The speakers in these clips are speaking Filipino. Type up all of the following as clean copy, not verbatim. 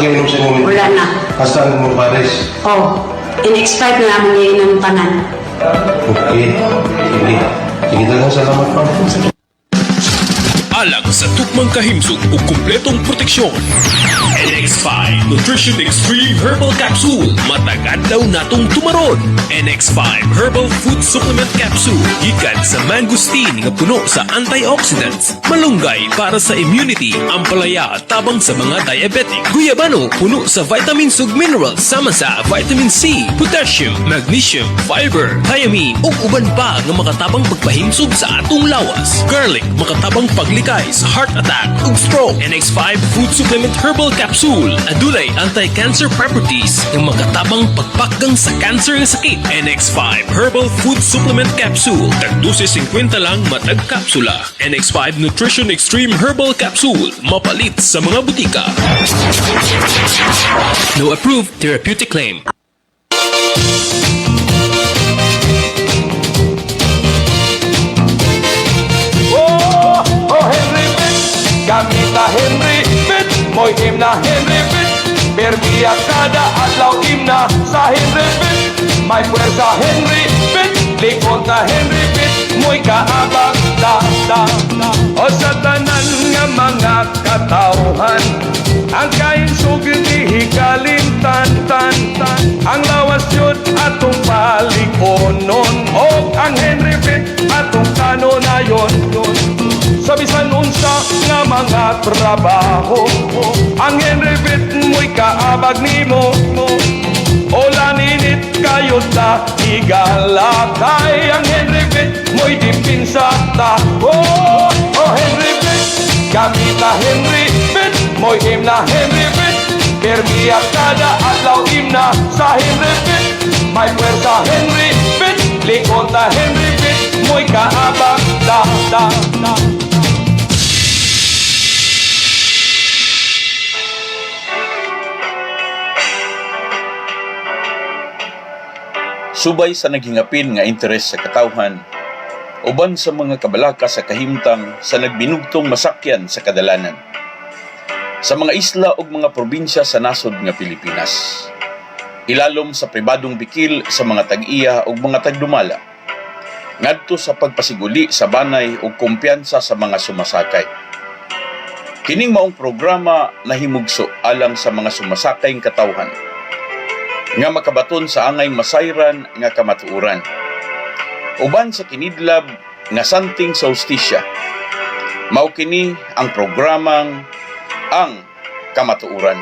inom sa inyo? Wala na. Hasta ang mga pares. Oh, in-expired na namin ngayon ng tanan. Okay. Sige. Sige talagang salamat pa. Alang sa tukmang kahimsog o kumpletong proteksyon. NX5 Nutrition Extreme Herbal Capsule. Matagad daw natong tumaron. NX5 Herbal Food Supplement Capsule. Gikan sa mangosteen nga puno sa antioxidants. Malunggay para sa immunity. Ampalaya tabang sa mga diabetic. Guyabano puno sa vitamins ug minerals sama sa vitamin C, potassium, magnesium, fiber, thiamine ug uban pa nga makatabang pagpahimsog sa atong lawas. Garlic makatabang paglikay sa heart attack ug stroke. NX5 Food Supplement Herbal Capsule adunay anti-cancer properties nga makatabang pagpakgang sa cancer nga sakit. NX5 Herbal Food Supplement Capsule tag 12.50 lang matag kapsula. NX5 Nutrition Extreme Herbal Capsule mapalit sa mga butika. No approved therapeutic claim. Gamit na Henry Pitt, mo'y him na Henry Pitt. Permiya kada adlaw himna sa Henry Pitt. May puwersa Henry Pitt, likod na Henry Pitt. Mo'y kaabag da. O sa tanan nga mga katawhan, ang kain sugid ihikalin tan. Ang lawas yun atong palikonon, o ang Henry Pitt atong kanonayon. Sa bisan unsa nga mga trabaho, ang Henry Pitt mo'y kaabag nimo. Ola ninit kayo ta igalakay, ang Henry Pitt mo'y dipinsa ta. Oh Henry Pitt, gamit na Henry Pitt, mo'y him na Henry Pitt. Permiya kada adlaw himna sa Henry Pitt. May puwersa Henry Pitt, likod na Henry Pitt, mo'y kaabag da. Subay sa naghingapin nga interes sa katawhan, uban sa mga kabalaka sa kahimtang sa nagbinugtong masakyan sa kadalanan, sa mga isla ug mga probinsya sa nasod nga Pilipinas, ilalom sa pribadong bikil sa mga tag-iya ug mga tagdumala, ngadto sa pagpasiguli sa banay ug kumpiyansa sa mga sumasakay. Kining maong programa nahimugso alang sa mga sumasakayng katawhan, nga makabaton sa angay masayran nga kamatuoran. Uban sa kinidlab nga santing sa hustisya, mao kini ang programang Ang Kamatuoran.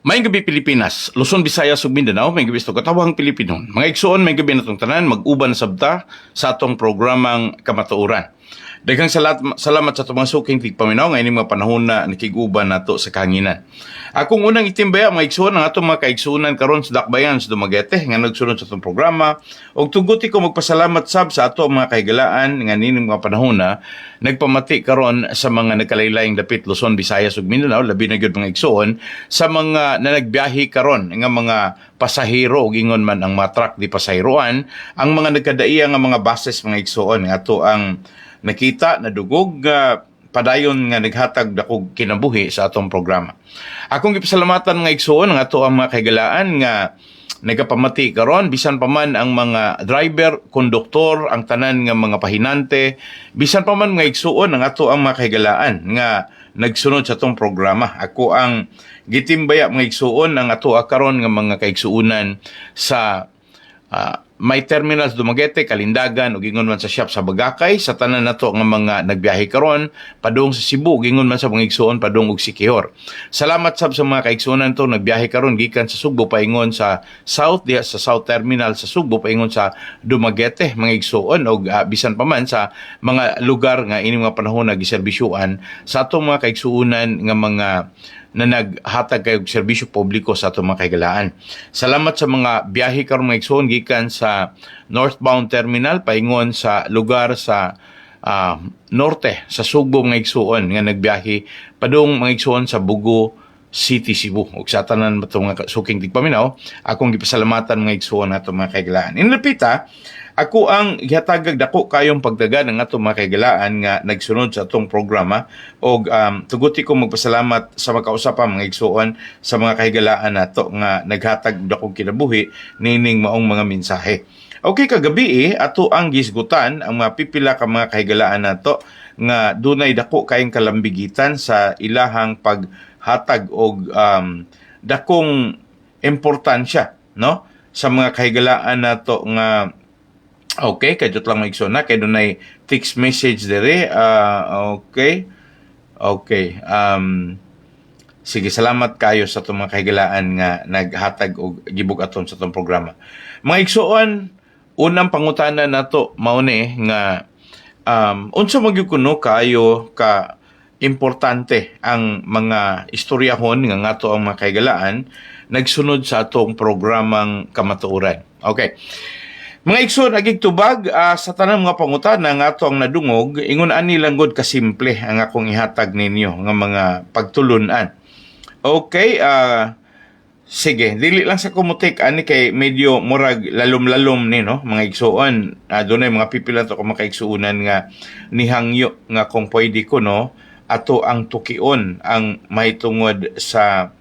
Maayong gabi Pilipinas, Luzon, Visayas ug Mindanao, maayong gabi sa katawhang Pilipino. Mga igsoon, maayong gabi natong tanan, mag-uban sabta sa atong programang Kamatuoran. Daghang salamat sa tumang suking tigpaminaw nga ining mga panahon na nakiguban nato sa kahanginan. Akong unang itimbaya mga igsoon ang atong mga kaigsuonan karon sa Dakbayan sa Dumaguete nga nagsunod sa atong programa, ug tuguti ko magpasalamat sab sa ato mga kahigalaan nga nining mga panahon na nagpamati karon sa mga nagkalaylayng dapit Luzon, Visayas ug Mindanao, labi na gyud mga igsoon sa mga na nagbiyahe karon nga mga pasahero ug ingon man ang mga truck di pasahiroan, ang mga nagkadaiya nga mga buses mga igsoon nga ato ang nakita na dugog padayon nga naghatag dakog kinabuhi sa atong programa. Akong gipasalamatan nga igsoon ang ato ang mga kahigalaan nga nagapamati karon, bisan pa man ang mga driver, konduktor, ang tanan nga mga pahinante, bisan pa man nga igsoon ang ato ang mga kahigalaan nga nagsunod sa atong programa. Ako ang gitimbaya mga igsoon ang ato karon nga mga kaigsuonan sa may terminals Dumaguete, Kalindagan ug ingon man sa shop sa Bagakay, sa tanan nato nga mga nagbiyahe karon padung sa Cebu, ingon man sa mga igsoon padung og Siquijor. Salamat sab sa mga kaigsuonan to nagbiyahe karon gikan sa Sugbo paingon sa South, diha sa South Terminal sa Sugbo paingon sa Dumaguete mga igsoon ug bisan pa man sa mga lugar nga ini mga panahon nagiserbisyuan sa atong mga kaigsuonan nga mga na naghatag kay og serbisyo publiko sa atong mga kahigalaan. Salamat sa mga biyahe karon mga igsoon gikan sa northbound terminal paingon sa lugar sa norte sa Sugbo mga igsoon nga nagbiyahe padung mga igsoon sa Bugo, City, Cebu. Ug sa tanan mo mga suking tigpaminaw, akong gipasalamatan mga igsuon nato mga kaigalaan. Inlapita, ako ang gihatagag dako kayong pagdagan ng ato mga kaigalaan nga nagsunod sa atong programa og tuguti ko magpasalamat sa makausapang mga igsuon sa mga kahigalaan nato nga naghatag dakong kinabuhi nining maong mga mensahe. Okay, kagabi ato ang gisgutan ang mga pipila ka mga kahigalaan nato nga dunay dako kayong kalambigitan sa ilahang paghatag og dakong importansya, no, sa mga kahigalaan nato nga. Okay, kadto lang maigsoon na kay dunay text message dere. Okay. Sige, salamat kayo sa itong mga kahigalaan nga naghatag og gibug aton sa itong programa. Mga igsoon, unang pangutana nato mao ni nga unsa magyud kuno kayo ka importante ang mga istoryahon nga ngato ang mga kahigalaan nagsunod sa atong programang kamatuoran. Okay. Mga igsoon, agig tubag sa tanang mga pangutana nga ato ang nadungog, ingon ani lang gud kasimple ang akong ihatag ninyo nga mga pagtulunan. Okay, sige, dili lang sa kumutik ani kay medyo murag lalom-lalom ni, no, mga igsoon. Dunay mga pipilan to ko makaigsuunan nga nihangyo nga kung pwede ko, no, ato ang tukion ang mahitungod sa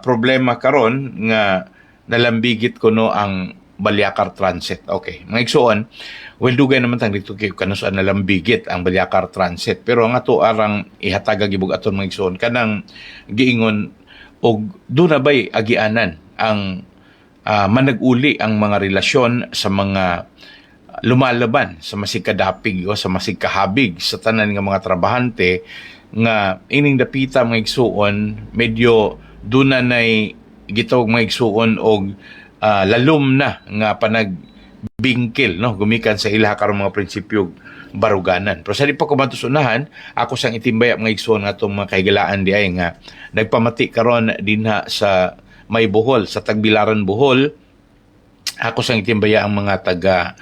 problema karon nga nalambigit ko, no, ang Balyakar Transit. Okay, mga igsoon, well, dugay naman tang dito kayo kanusaan na lambigit ang Balyakar Transit. Pero ang ato arang ihataga gibug aton mga igsoon, kanang giingon og doon na ba'y agianan ang manag-uli ang mga relasyon sa mga lumalaban sa masigkadapig o sa masigkahabig sa tanan nga mga trabahante nga ining dapita mga igsuon, medyo doon na nay gitawag mga igsuon og lalom na nga panagbingkil, no, gumikan sa ilaha karong mga prinsipyo baruganan. Pero sa di pa ko matusunahan, ako sang itimbaya mga igsoon nga itong mga kahigalaan di ay nga nagpamati karon dinha sa May Bohol, sa Tagbilaran Bohol. Ako sang itimbaya ang mga taga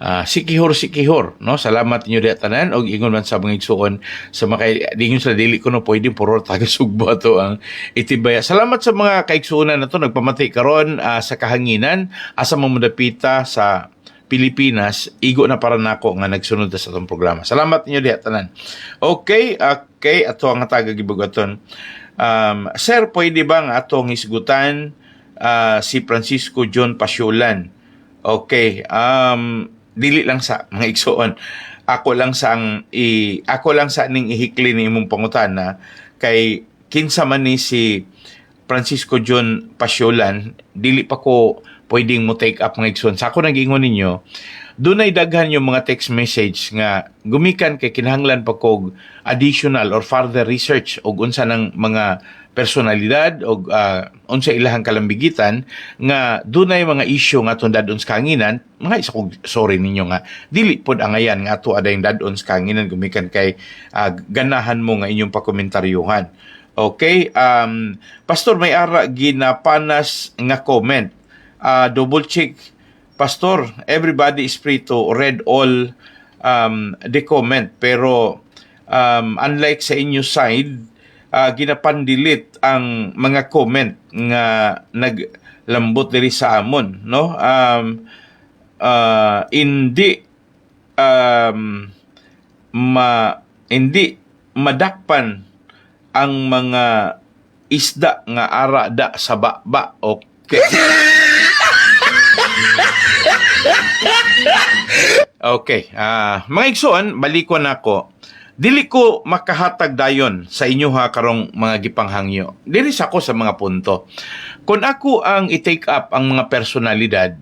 sikihor, no, salamat niyo di tanan og ingon man sa mga igsoon sa mga dingon sa dili ko no pwede puro taga Sugbo ato ang itibaya. Salamat sa mga kaigsuonan nato nagpamati karon sa kahanginan asa mamudapita sa Pilipinas, igo na para nako nga nagsunod sa atong programa. Salamat niyo di tanan. Okay, ato ang tagagibugaton. Sir, pwede ba nga atong hisgutan si Francisco John Pasiolan? Okay, dili lang sa mga igsoon. Ako lang sa ning ihikli ni imong pangutana kay kinsa man ni si Francisco John Pasiolan, dili pa ko pwedeng mo take up mga igsoon. Sa ako nag-ingon ninyo, dunay daghan yung mga text message nga gumikan kay kinahanglan pa kog additional or further research og unsa ng mga personalidad o unsa ilahang kalambigitan nga dunay mga issue nga atong dadon sa kanginan, mga isa kog sorry ninyo nga dili pod angayan nga ato aday dadon sa kanginan gumikan kay ganahan mo nga inyong pakomentaryuhan. Okay, Pastor, may ara ginapanas nga comment. Double check, Pastor, everybody is free to read all the comment, pero unlike sa inyo side, ginapandilit ang mga comment nga naglambot diri sa amon, no, hindi madakpan ang mga isda nga ara da sa baba. Okay. Okay, mga igsoon, balikon ako. Dili ko makahatag dayon sa inyo ha karong mga gipanghangyo. Dili sa ako sa mga punto. Kung ako ang i-take up ang mga personalidad,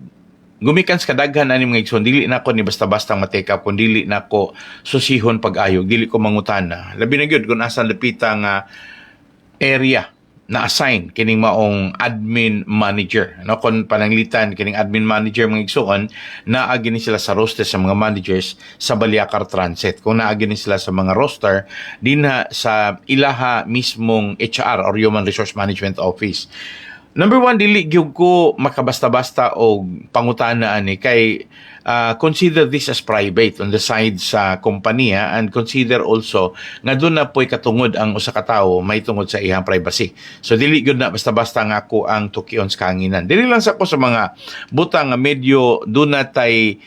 gumikan sa kadaghan ani mga igsoon, dili na ako ni basta-basta ma-take up, kung dili na ako susihon pag-ayog, dili ko mangutana. Labi na gyud kung asan lapita nga area na assign kining maong admin manager, no, kon pananglitan kining admin manager mga igsoon, naagi ni sila sa roster sa mga managers sa Balyakar Transit, kung naagi ni sila sa mga roster dinha sa ilaha mismong HR or Human Resource Management Office. Number one, dili gyud ko makabasta-basta o pangutana ani kay consider this as private on the side sa kompanya and consider also nga doon na po'y katungod ang usa ka tawo may tungod sa iyang privacy. So dili gyud na basta-basta nga ako ang tukion sa kanginan. Dili lang sa ko sa mga butang nga medyo doon na tay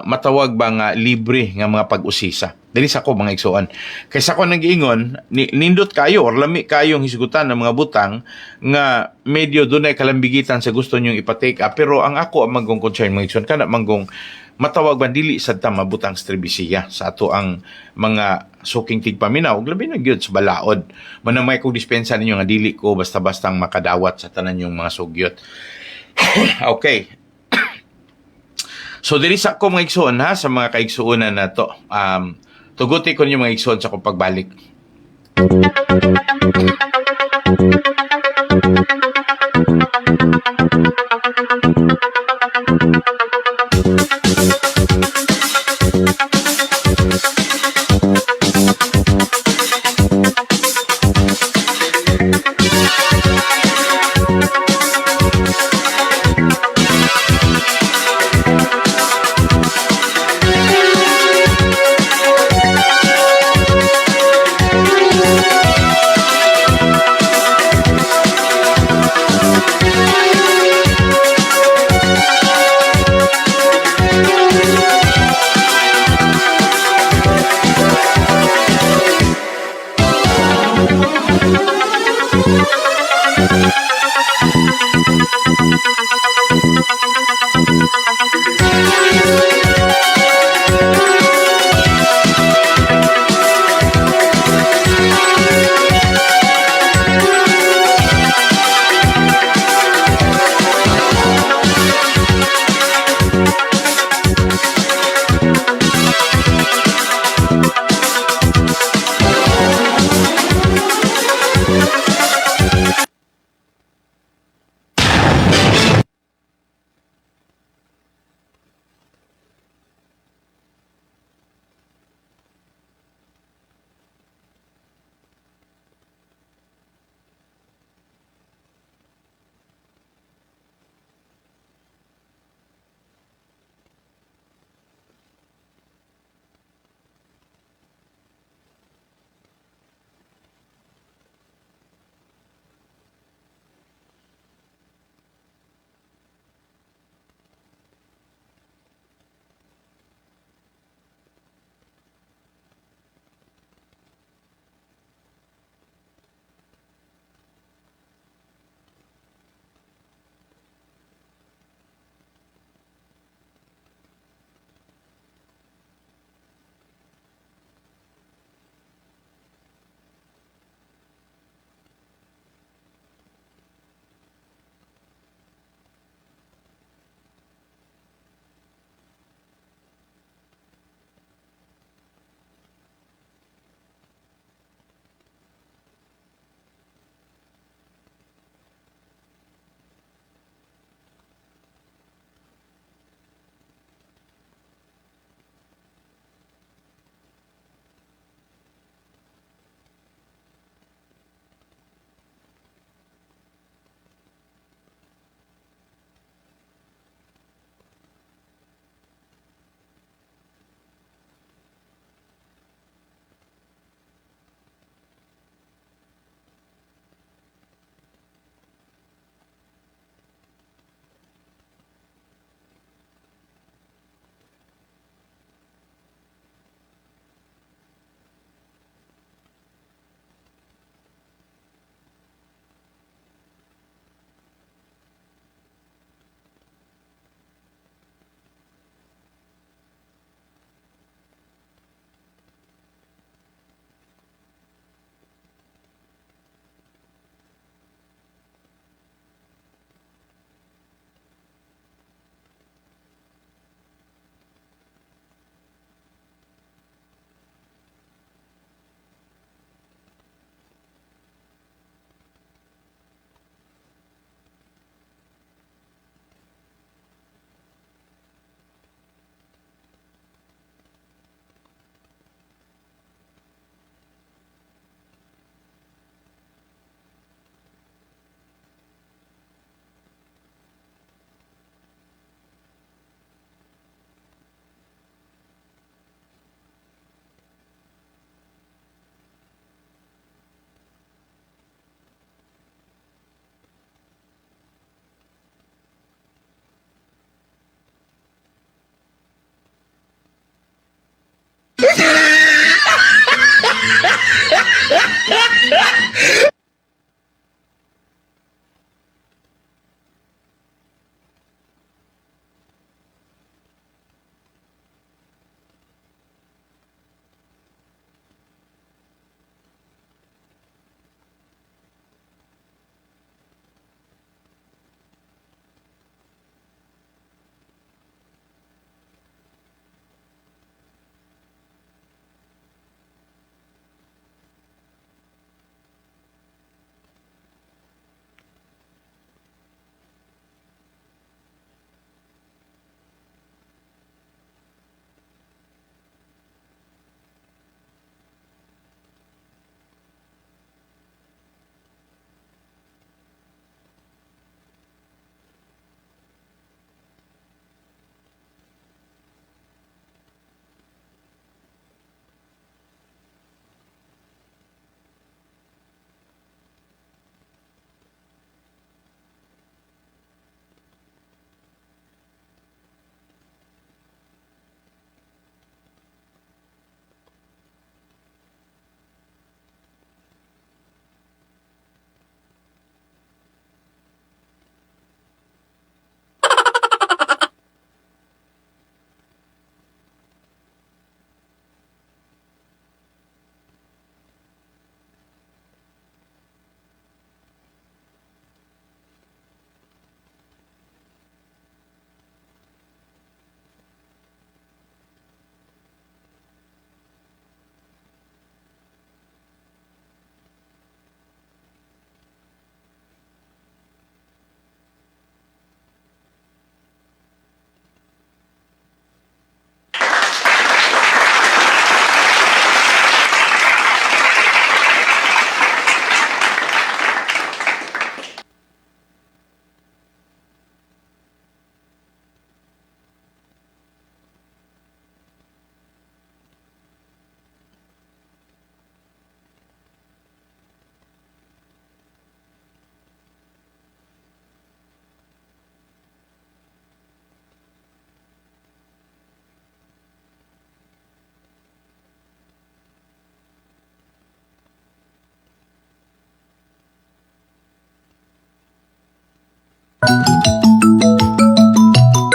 matawag ba nga libre nga mga pag-usisa. Dili sa ko mga igsuon. Kaysa ko nag-iingon, nindot kayo or lami kayong hisgutan ng mga butang nga medyo dunay kalambigitan sa gusto nyong ipatake up. Pero ang ako ang manggong concern mga igsuon, kana manggong matawag ba dili sad ta mabutang stribisiya sa ato ang mga suking tigpaminaw ug labi na gyud sa balaod. Manamay kong dispensa ninyo nga dili ko basta-bastang makadawat sa tanan yung mga sugyot. Okay. So diri sa ko mga igsuon ha sa mga kaigsuonan na to. Tuguti ko niyo mga igsoon sa kong pagbalik.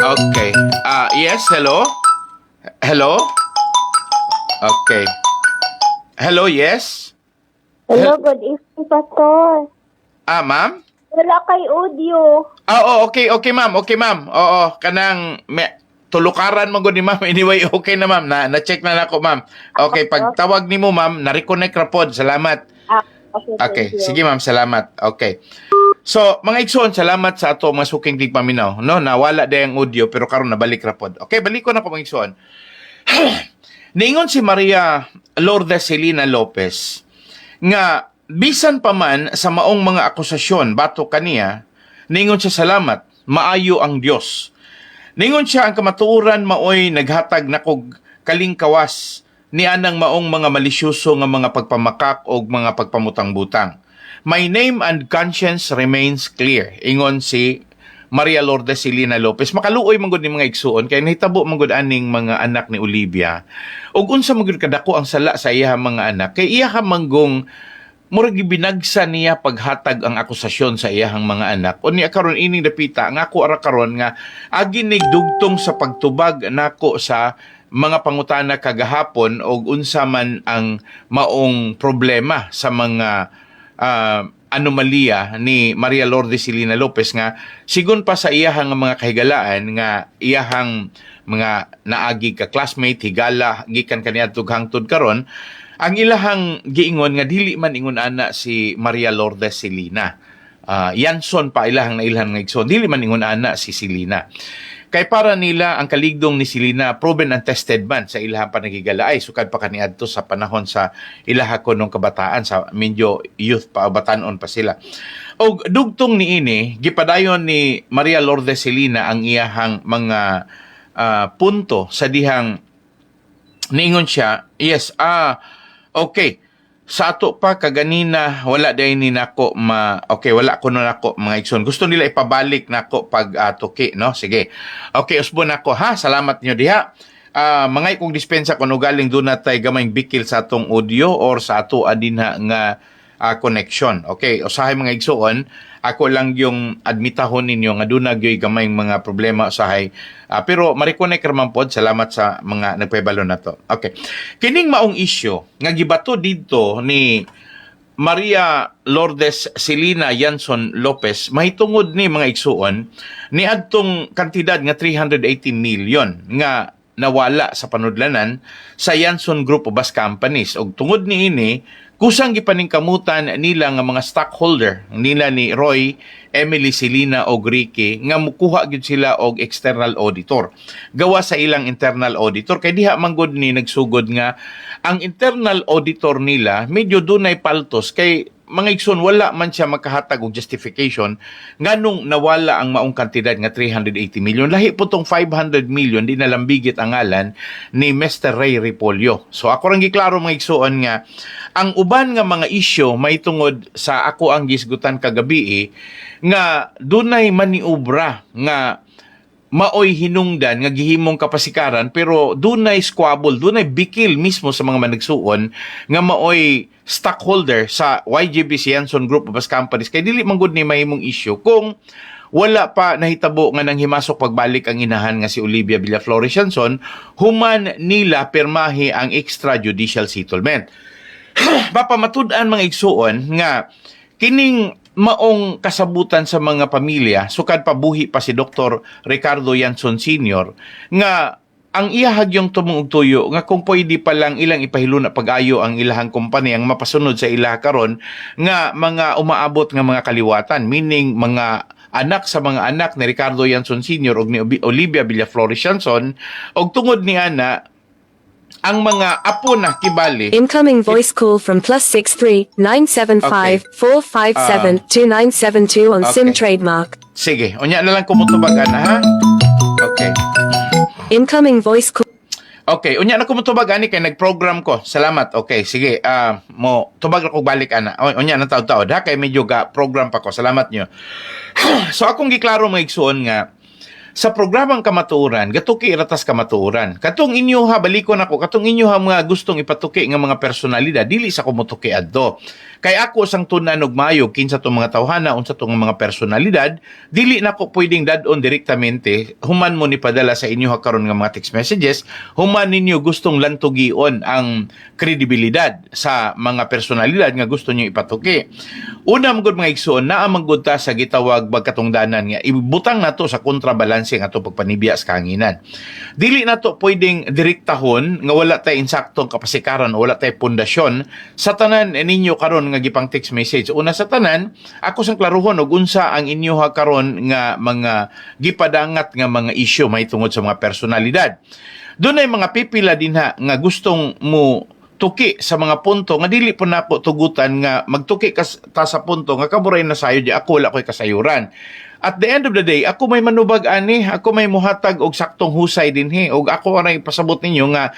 Okay. Yes, hello? Hello? Okay. Hello, yes? Hello, good evening, Pastor. Ma'am? Wala kay audio. Okay, ma'am. Okay, ma'am. Oo, kanang tulukaran mo ni ma'am. Anyway, okay na ma'am. Na-check na nako, ma'am. Okay, pag tawag ni mo, ma'am, na-reconnect ra pod. Salamat. Okay, Okay, thank you. sige ma'am, salamat. Okay. So, mga igsoon, salamat sa ato mga suking tigpaminaw. No, nawala day ang audio pero karon nabalik ra pod. Okay, balik ko na ko mga igsoon. Niingon si Maria Lourdes Celina Lopez nga bisan pa man sa maong mga akusasyon bato kaniya, niingon siya salamat, maayo ang Dios. Niingon siya ang kamatuoran maoy naghatag nakog kalingkawas ni anang maong mga malisyoso nga mga pagpamakak o mga pagpamutang-butang. My name and conscience remains clear, ingon si Maria Lourdes Celina Lopez. Makaluoy man gud ni mga igsuon kay nahitabo man gud aning mga anak ni Olivia. Ug unsa man gud kadako ang sala sa iya mga anak kay iya manggong murag binagsa niya paghatag ang akusasyon sa iyahang mga anak. O niya karon ining dapita nga ako ara karon nga agi nigdugtong sa pagtubag nako sa mga pangutana kagahapon og unsa man ang maong problema sa mga anomalya ni Maria Lourdes Celina Lopez nga sigon pa sa iyahang mga kahigalaan nga iyahang mga naagi ka classmate higala gikan kaniadtog hangtod karon ang ilahang giingon nga dili man ingon ana si Maria Lourdes Celina. Yanson pa ilahang nailhan nga igsoon dili man ingon ana si Celina. Kay para nila ang kaligdong ni Celina proven and tested man sa ilahang panagigalaay sukad pa kaniadto sa panahon sa ilaha konong kabataan sa medyo youth pa batanon pa sila. Og dugtong niini gipadayon ni Maria Lourdes Celina ang iyahang mga punto sa dihang niingon siya, yes, okay. Sa ato pa kaganina wala day ni nako okay wala ko na nako mga igsoon. Gusto nila ipabalik nako pag tuki no. Sige. Okay usbon nako ha. Salamat niyo diha. Mga kung dispensa kuno galing do natay gamayng bikil sa atong audio or sa ato adinha nga connection. Okay, usahay mga igsoon, ako lang yung admitahon ninyo nga doon nagyoy gamay mga problema usahay. Pero ma-reconnect raman pod, salamat sa mga nagpahibalo na to. Okay. Kining maong issue nga gibato dito ni Maria Lourdes Celina Yanson Lopez mahitungod ni mga igsuon ni adtong kantidad nga 380 million nga nawala sa panudlanan sa Yanson Group of Bus Companies. Og tungod niini kusang gipaningkamutan nila nga mga stockholder nila ni Roy, Emily Celina o Ricky nga mukuha gyud sila og external auditor. Gawa sa ilang internal auditor kay diha man gud ni nagsugod nga ang internal auditor nila medyo dunay paltos kay mga igsoon wala man siya makahatag og justification nganong nawala ang maong kantidad nga 380 million. Lahi po tong 500 million di nalambigit ang ngalan ni Mr. Ray Repolio. So ako rang giklaro mga igsoon nga ang uban nga mga isyu may tungod sa ako ang gisgutan kagabi nga dunay maniobra nga maoy hinungdan nga gihimong kapasikaran pero dunay squabble, dunay bikil mismo sa mga managsuon nga maoy stockholder sa YGBC Yanson Group of Bus Companies kay dili man gud ni mahimong issue kung wala pa nahitabo nga nang himasok pagbalik ang inahan nga si Olivia Villaflores Yanson human nila permahi ang extrajudicial settlement. Mapamatud-an mga igsuon nga kining maong kasabutan sa mga pamilya sukad pabuhi pa si Dr. Ricardo Yanson Sr. nga ang iyahag yung tumong tuyo nga kung pwede pa lang ilang ipahiluna pag-ayo ang ilahang kumpanya ang mapasunod sa ilaha karon nga mga umaabot nga mga kaliwatan meaning mga anak sa mga anak ni Ricardo Yanson Sr. ug ni Olivia Villaflores Yanson ug tungod ni ana ang mga apo na kibali. Incoming voice call from +63 975 457 2972 on SIM trademark. Sige, unya na lang kumutubag ana ha. Okay. Incoming voice call. Okay, unya na kumutubag ani kay nag-program ko. Salamat. Okay, sige. Mo tubag ako balik ana. Unya na taud-taud ha kay medyo ga program pa ko. Salamat niyo. So akong giklaro mga igsuon nga sa programang kamatuoran, gatuki iratas kamatuoran. Katong inyo ha, balikon ako, katong inyo ha mga gustong ipatuki nga mga personalidad, dili sa kumutuki adto. kay ako sang tunan og maayo kinsa tong mga tawhana unsa tong mga personalidad, dili na ko pwedeng dadon direktamente human mo ni padala sa inyo karon nga mga text messages, human ninyo gustong lantugion ang kredibilidad sa mga personalidad nga gusto niyo ipatuki. Una man gud mga igsoon, naa man gud ta sa gitawag bagkatungdanan nga ibutang nato sa kontrabalanse nga ato pagpanibya sa kahanginan. Dili nato pwedeng direktahon nga wala tay insaktong kapasikaran o wala tay pundasyon sa tanan ninyo karon nga gipang text message. Una sa tanan, ako sang klaruhon og unsa ang inyo karon nga mga gipadangat nga mga issue may tungod sa mga personalidad. Doon ay mga pipila dinha nga gustong mo tuki sa mga punto nga dili po nako tugutan nga magtuki ta sa punto nga kaburay na sayo di ako wala ko'y kasayuran. At the end of the day, ako may manubag ani, ako may muhatag og saktong husay dinhi og ako ang ipasabot ninyo nga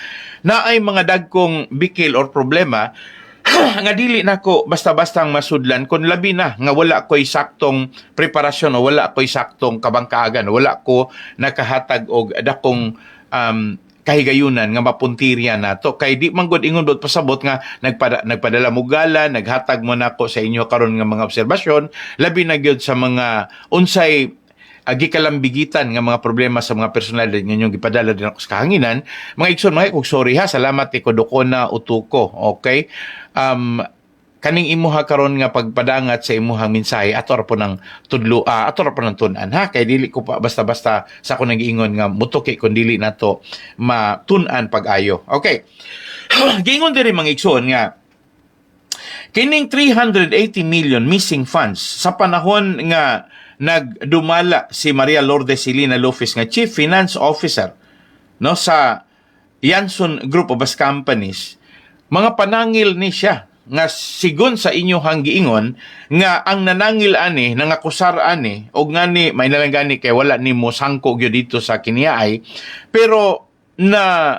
naay mga dagkong bikil or problema nga dili nako basta-bastang masudlan kun labi na nga wala ko'y saktong preparasyon o wala ko'y saktong kabangkaagan, wala ko nakahatag og dakong kahigayunan nga mapuntirya nato kay di man gud ingon bud pasabot nga nagpadala mo gala, naghatag mo nako sa inyo karon nga mga obserbasyon, labi na gyud sa mga unsay gikalambigitan nga mga problema sa mga personal nga inyong gipadala din ako sa kahanginan. Mga igsoon, mga kog sorry ha, salamat ko dokona utuko, okay? Kaning imuha karon nga pagpadangat sa imuhang mensahe ato ra po ng tudlo ato ra po ng tun-an ha, kay dili ko pa basta-basta sa ako nag-iingon nga mutuki kun dili nato matun-an pag-ayo. Okay. Giingon diri mga igsoon nga kining 380 million missing funds sa panahon nga nagdumala si Maria Lourdes Silina Lopez nga Chief Finance Officer no sa Yanson Group of Bus Companies, mga panangil ni siya nga sigon sa inyong giingon nga ang nanangil ani nangakusar ani og ngani may nalanggani kay wala nimo sangko gyud dito sa kiniyaay pero na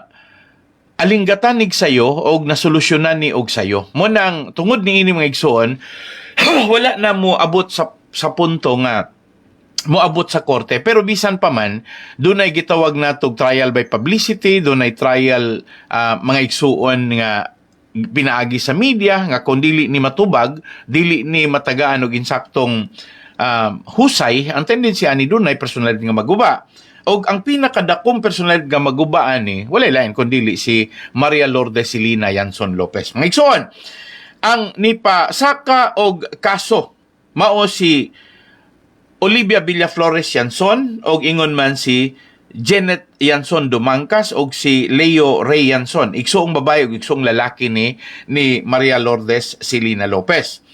alinggatanig sayo og nasolusyonan ni og sayo mo nang tungod ni ini mga igsoon wala na mo abot sa punto nga moabot sa korte pero bisan pa man dunay gitawag natog trial by publicity, dunay trial mga igsuon nga pinaagi sa media nga kung dili ni matubag, dili ni matagaan og insaktong husay, ang tendency ani dunay personalidad nga maguba. Og ang pinakadakong personalidad nga maguba ani wala lain kun dili si Maria Lourdes Silina Yanson Lopez. Mga igsoon, ang nipasaka og kaso mao si Olivia Villaflores Yanson og ingon man si Janet Yanson Dumangkas og si Leo Ray Yanson, igsoong babae ug igsoong lalaki ni Maria Lourdes Silina Lopez.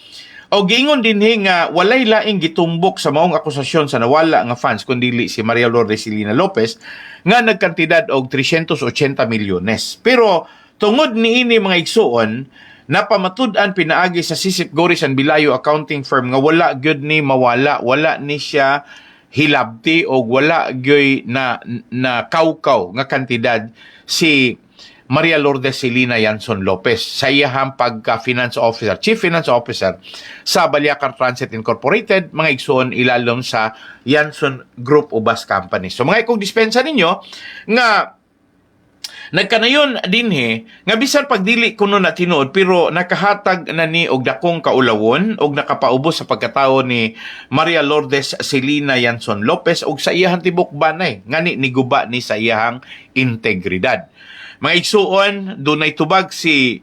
Og giingon dinhi nga walay laing gitumbok sa maong akusasyon sa nawala nga funds kundi si Maria Lourdes Silina Lopez nga nagkantidad og 380 milyones. Pero tungod niini mga igsoon, napamatud-an pinaagi sa Sisip Goris and Bilayo accounting firm nga wala gyud ni mawala, wala ni siya hilabti o wala gyoy na kaukaw nga kantidad si Maria Lourdes Silina Yanson Lopez sa iyahang pagka-finance officer, chief finance officer sa Balyacar Transit Incorporated, mga igsoon ilalom sa Yanson Group of Bus Companies. So mga ikong dispensa ninyo nga nagkanayon dinhi nga bisan pagdili kuno na tinuod pero nakahatag na ni og dakong kaulawon og nakapaubos sa pagkatawo ni Maria Lourdes Silina Yanson Lopez og sa iyahang tibok banay ngani niguba ni sa iyahang integridad. Mga igsuon, dunay tubag si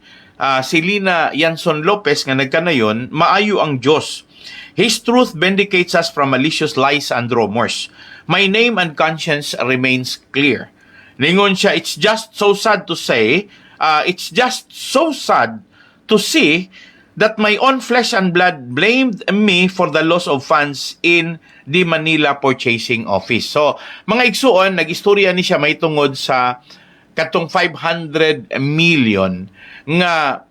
Silina Yanson Lopez nga nagkanayon, maayo ang Diyos. His truth vindicates us from malicious lies and rumors. My name and conscience remains clear. Ningon siya, it's just so sad to say, it's just so sad to see that my own flesh and blood blamed me for the loss of funds in the Manila Purchasing Office. So, mga igsuon, nag-istorya ni siya may tungod sa katong 500 million nga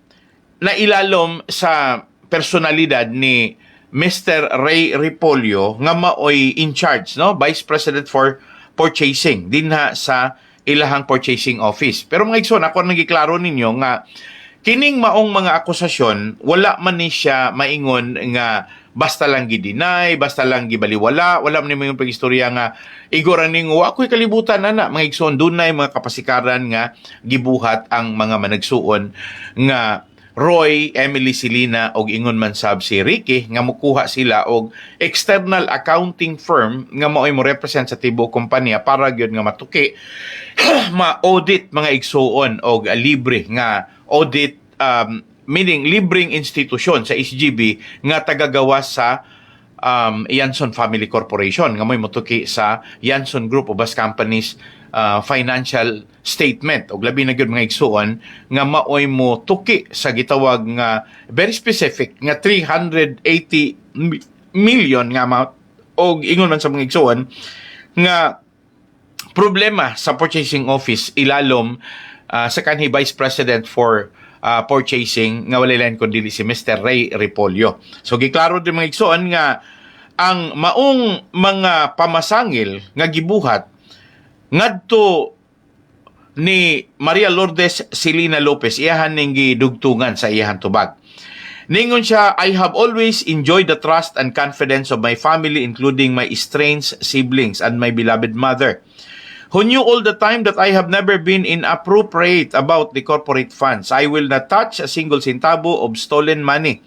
nailalom sa personalidad ni Mr. Ray Repolyo nga maoy in charge, no? Vice President for Purchasing dinha sa ilahang purchasing office. Pero mga igsoon, ako nagiklaro ninyo nga kining maong mga akusasyon wala man ni siya maingon nga basta lang gidinay, basta lang gibaliwala, wala man ni mga pagistorya nga igoran ningo ako'y kalibutan ana mga igsoon, dunay mga kapasikaran nga gibuhat ang mga managsuon nga Roy, Emily Silina og ingon man sab si Ricky nga mukuha sila og external accounting firm nga mao'y mo represent sa tibuok kompanya para gyud nga matuki ma-audit mga igsuon og libre nga audit, meaning libreng institusyon sa SGB nga tagagawas sa Yanson Family Corporation nga mo'y motuki sa Yanson Group of Bus Companies financial statement og labi na gyud mga igsuon nga maoy mo tuki sa gitawag nga very specific nga 380 million nga amount og ingon man sa mga igsuon nga problema sa purchasing office ilalom sa kanhi Vice President for purchasing nga wala lang kundi si Mr. Ray Repolyo. So giklaro din mga igsuon nga ang maong mga pamasangil nga gibuhat ngadto ni Maria Lourdes Silina Lopez iyahan ning gidugtungan sa iyahan tubag. Ningon siya, I have always enjoyed the trust and confidence of my family including my estranged siblings and my beloved mother, who knew all the time that I have never been inappropriate about the corporate funds. I will not touch a single centavo of stolen money.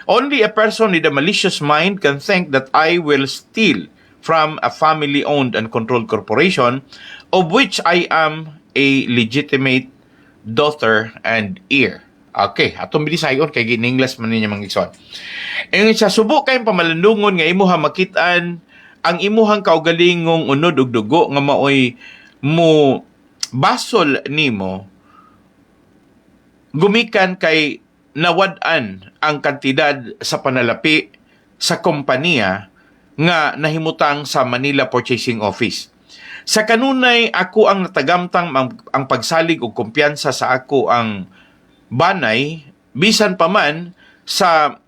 Only a person with a malicious mind can think that I will steal from a family-owned and controlled corporation of which I am a legitimate daughter and heir. Okay, atong bilisayon kay gininglas man niya mga igsoon. Ingon siya, subo kayong pamalandungon nga imuha makitaan ang imuhang kaugalingong unod ug dugo nga maoy mo basol nimo gumikan kay nawad-an ang kantidad sa panalapi sa kompanya nga nahimutang sa Manila Purchasing Office. Sa kanunay ako ang natagamtang ang pagsalig og kumpiyansa sa ako ang banay bisan pa man sa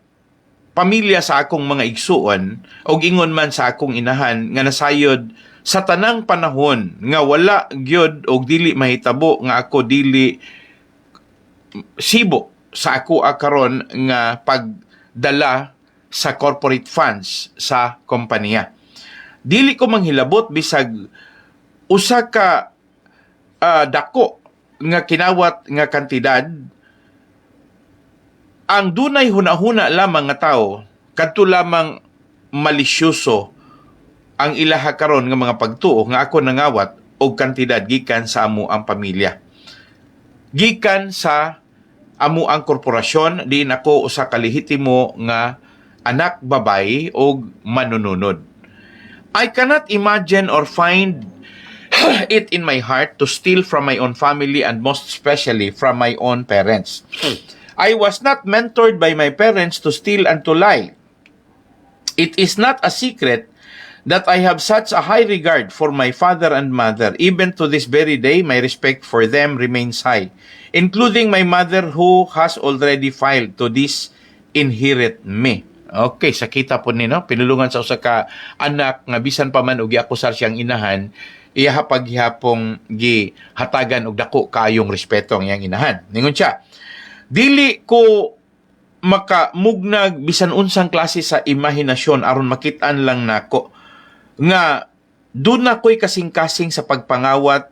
pamilya sa akong mga igsuon og ingon man sa akong inahan nga nasayod sa tanang panahon nga wala gyud og dili mahitabo nga ako dili sibo sa ako karon nga pagdala sa corporate funds sa kompanya. Dili ko manghilabot bisag usa ka dako nga kinawat nga kantidad ang dunay hunahuna lamang nga tao kadto lamang malisyoso ang ilaha karon nga mga pagtuo nga ako nangawat og kantidad gikan sa amo ang pamilya. Gikan sa amo ang korporasyon, diin ako usa ka lehitimo nga anak babay o manununod. I cannot imagine or find it in my heart to steal from my own family and most especially from my own parents. I was not mentored by my parents to steal and to lie. It is not a secret that I have such a high regard for my father and mother. Even to this very day, my respect for them remains high, including my mother who has already filed to disinherit me. Okay, sakita po ni, no? Pinulungan sa usa ka anak nga bisan pa man og giakusar siyang inahan, iya paghihapong gihatagan og dako kaayong respeto ang iyang inahan. Ningon siya, dili ko makamugnag bisan unsang klase sa imahinasyon aron makit-an lang nako nga doon ako'y kasing-kasing sa pagpangawat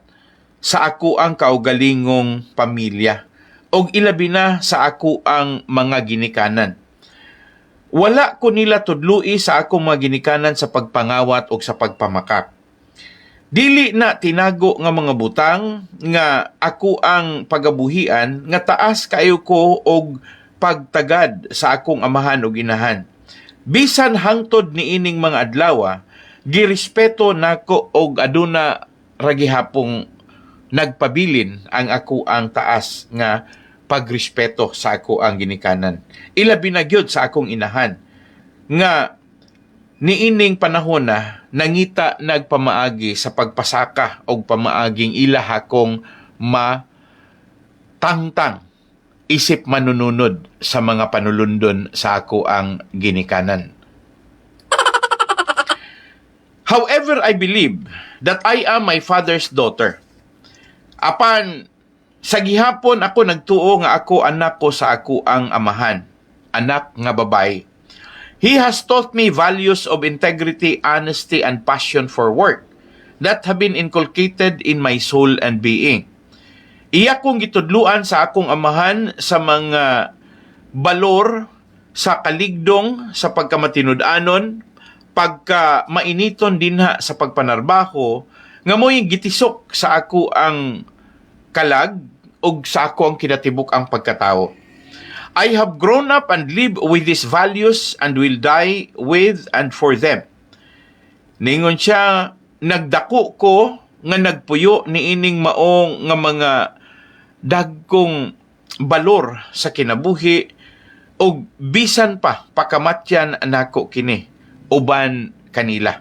sa ako ang kaugalingong pamilya og ilabi na sa ako ang mga ginikanan. Wala ko nila tudlui sa akong mga ginikanan sa pagpangawat o sa pagpamakak. Dili na tinago nga mga butang nga ako ang pagabuhian nga taas kayo ko og pagtagad sa akong amahan o inahan. Bisan hangtod ni ining mga adlawa, girespeto nako og aduna ragihapong nagpabilin ang ako ang taas nga pagrespeto sa ako ang ginikanan. Ilabi na gyud sa akong inahan nga niining panahon na nangita nagpamaagi sa pagpasaka og pamaaging ilaha kong matangtang isip manununod sa mga panulundon sa ako ang ginikanan. However, I believe that I am my father's daughter. Apan sa gihapon ako nagtuo nga ako anak ko sa ako ang amahan, anak nga babay. He has taught me values of integrity, honesty, and passion for work that have been inculcated in my soul and being. Iya kong gitudluan sa akong amahan sa mga balor sa kaligdong sa pagkamatinud-anon, pagka mainiton dinha sa pagpanarbaho, nga mo'y gitisok sa ako ang kalag ug sa ako ang kinatibuk ang pagkatao. I have grown up and live with these values and will die with and for them. Ningon siya, nagdako ko nga nagpuyo ni ining maong nga mga dagkong balor sa kinabuhi o bisan pa pakamatyan nako kini uban kanila.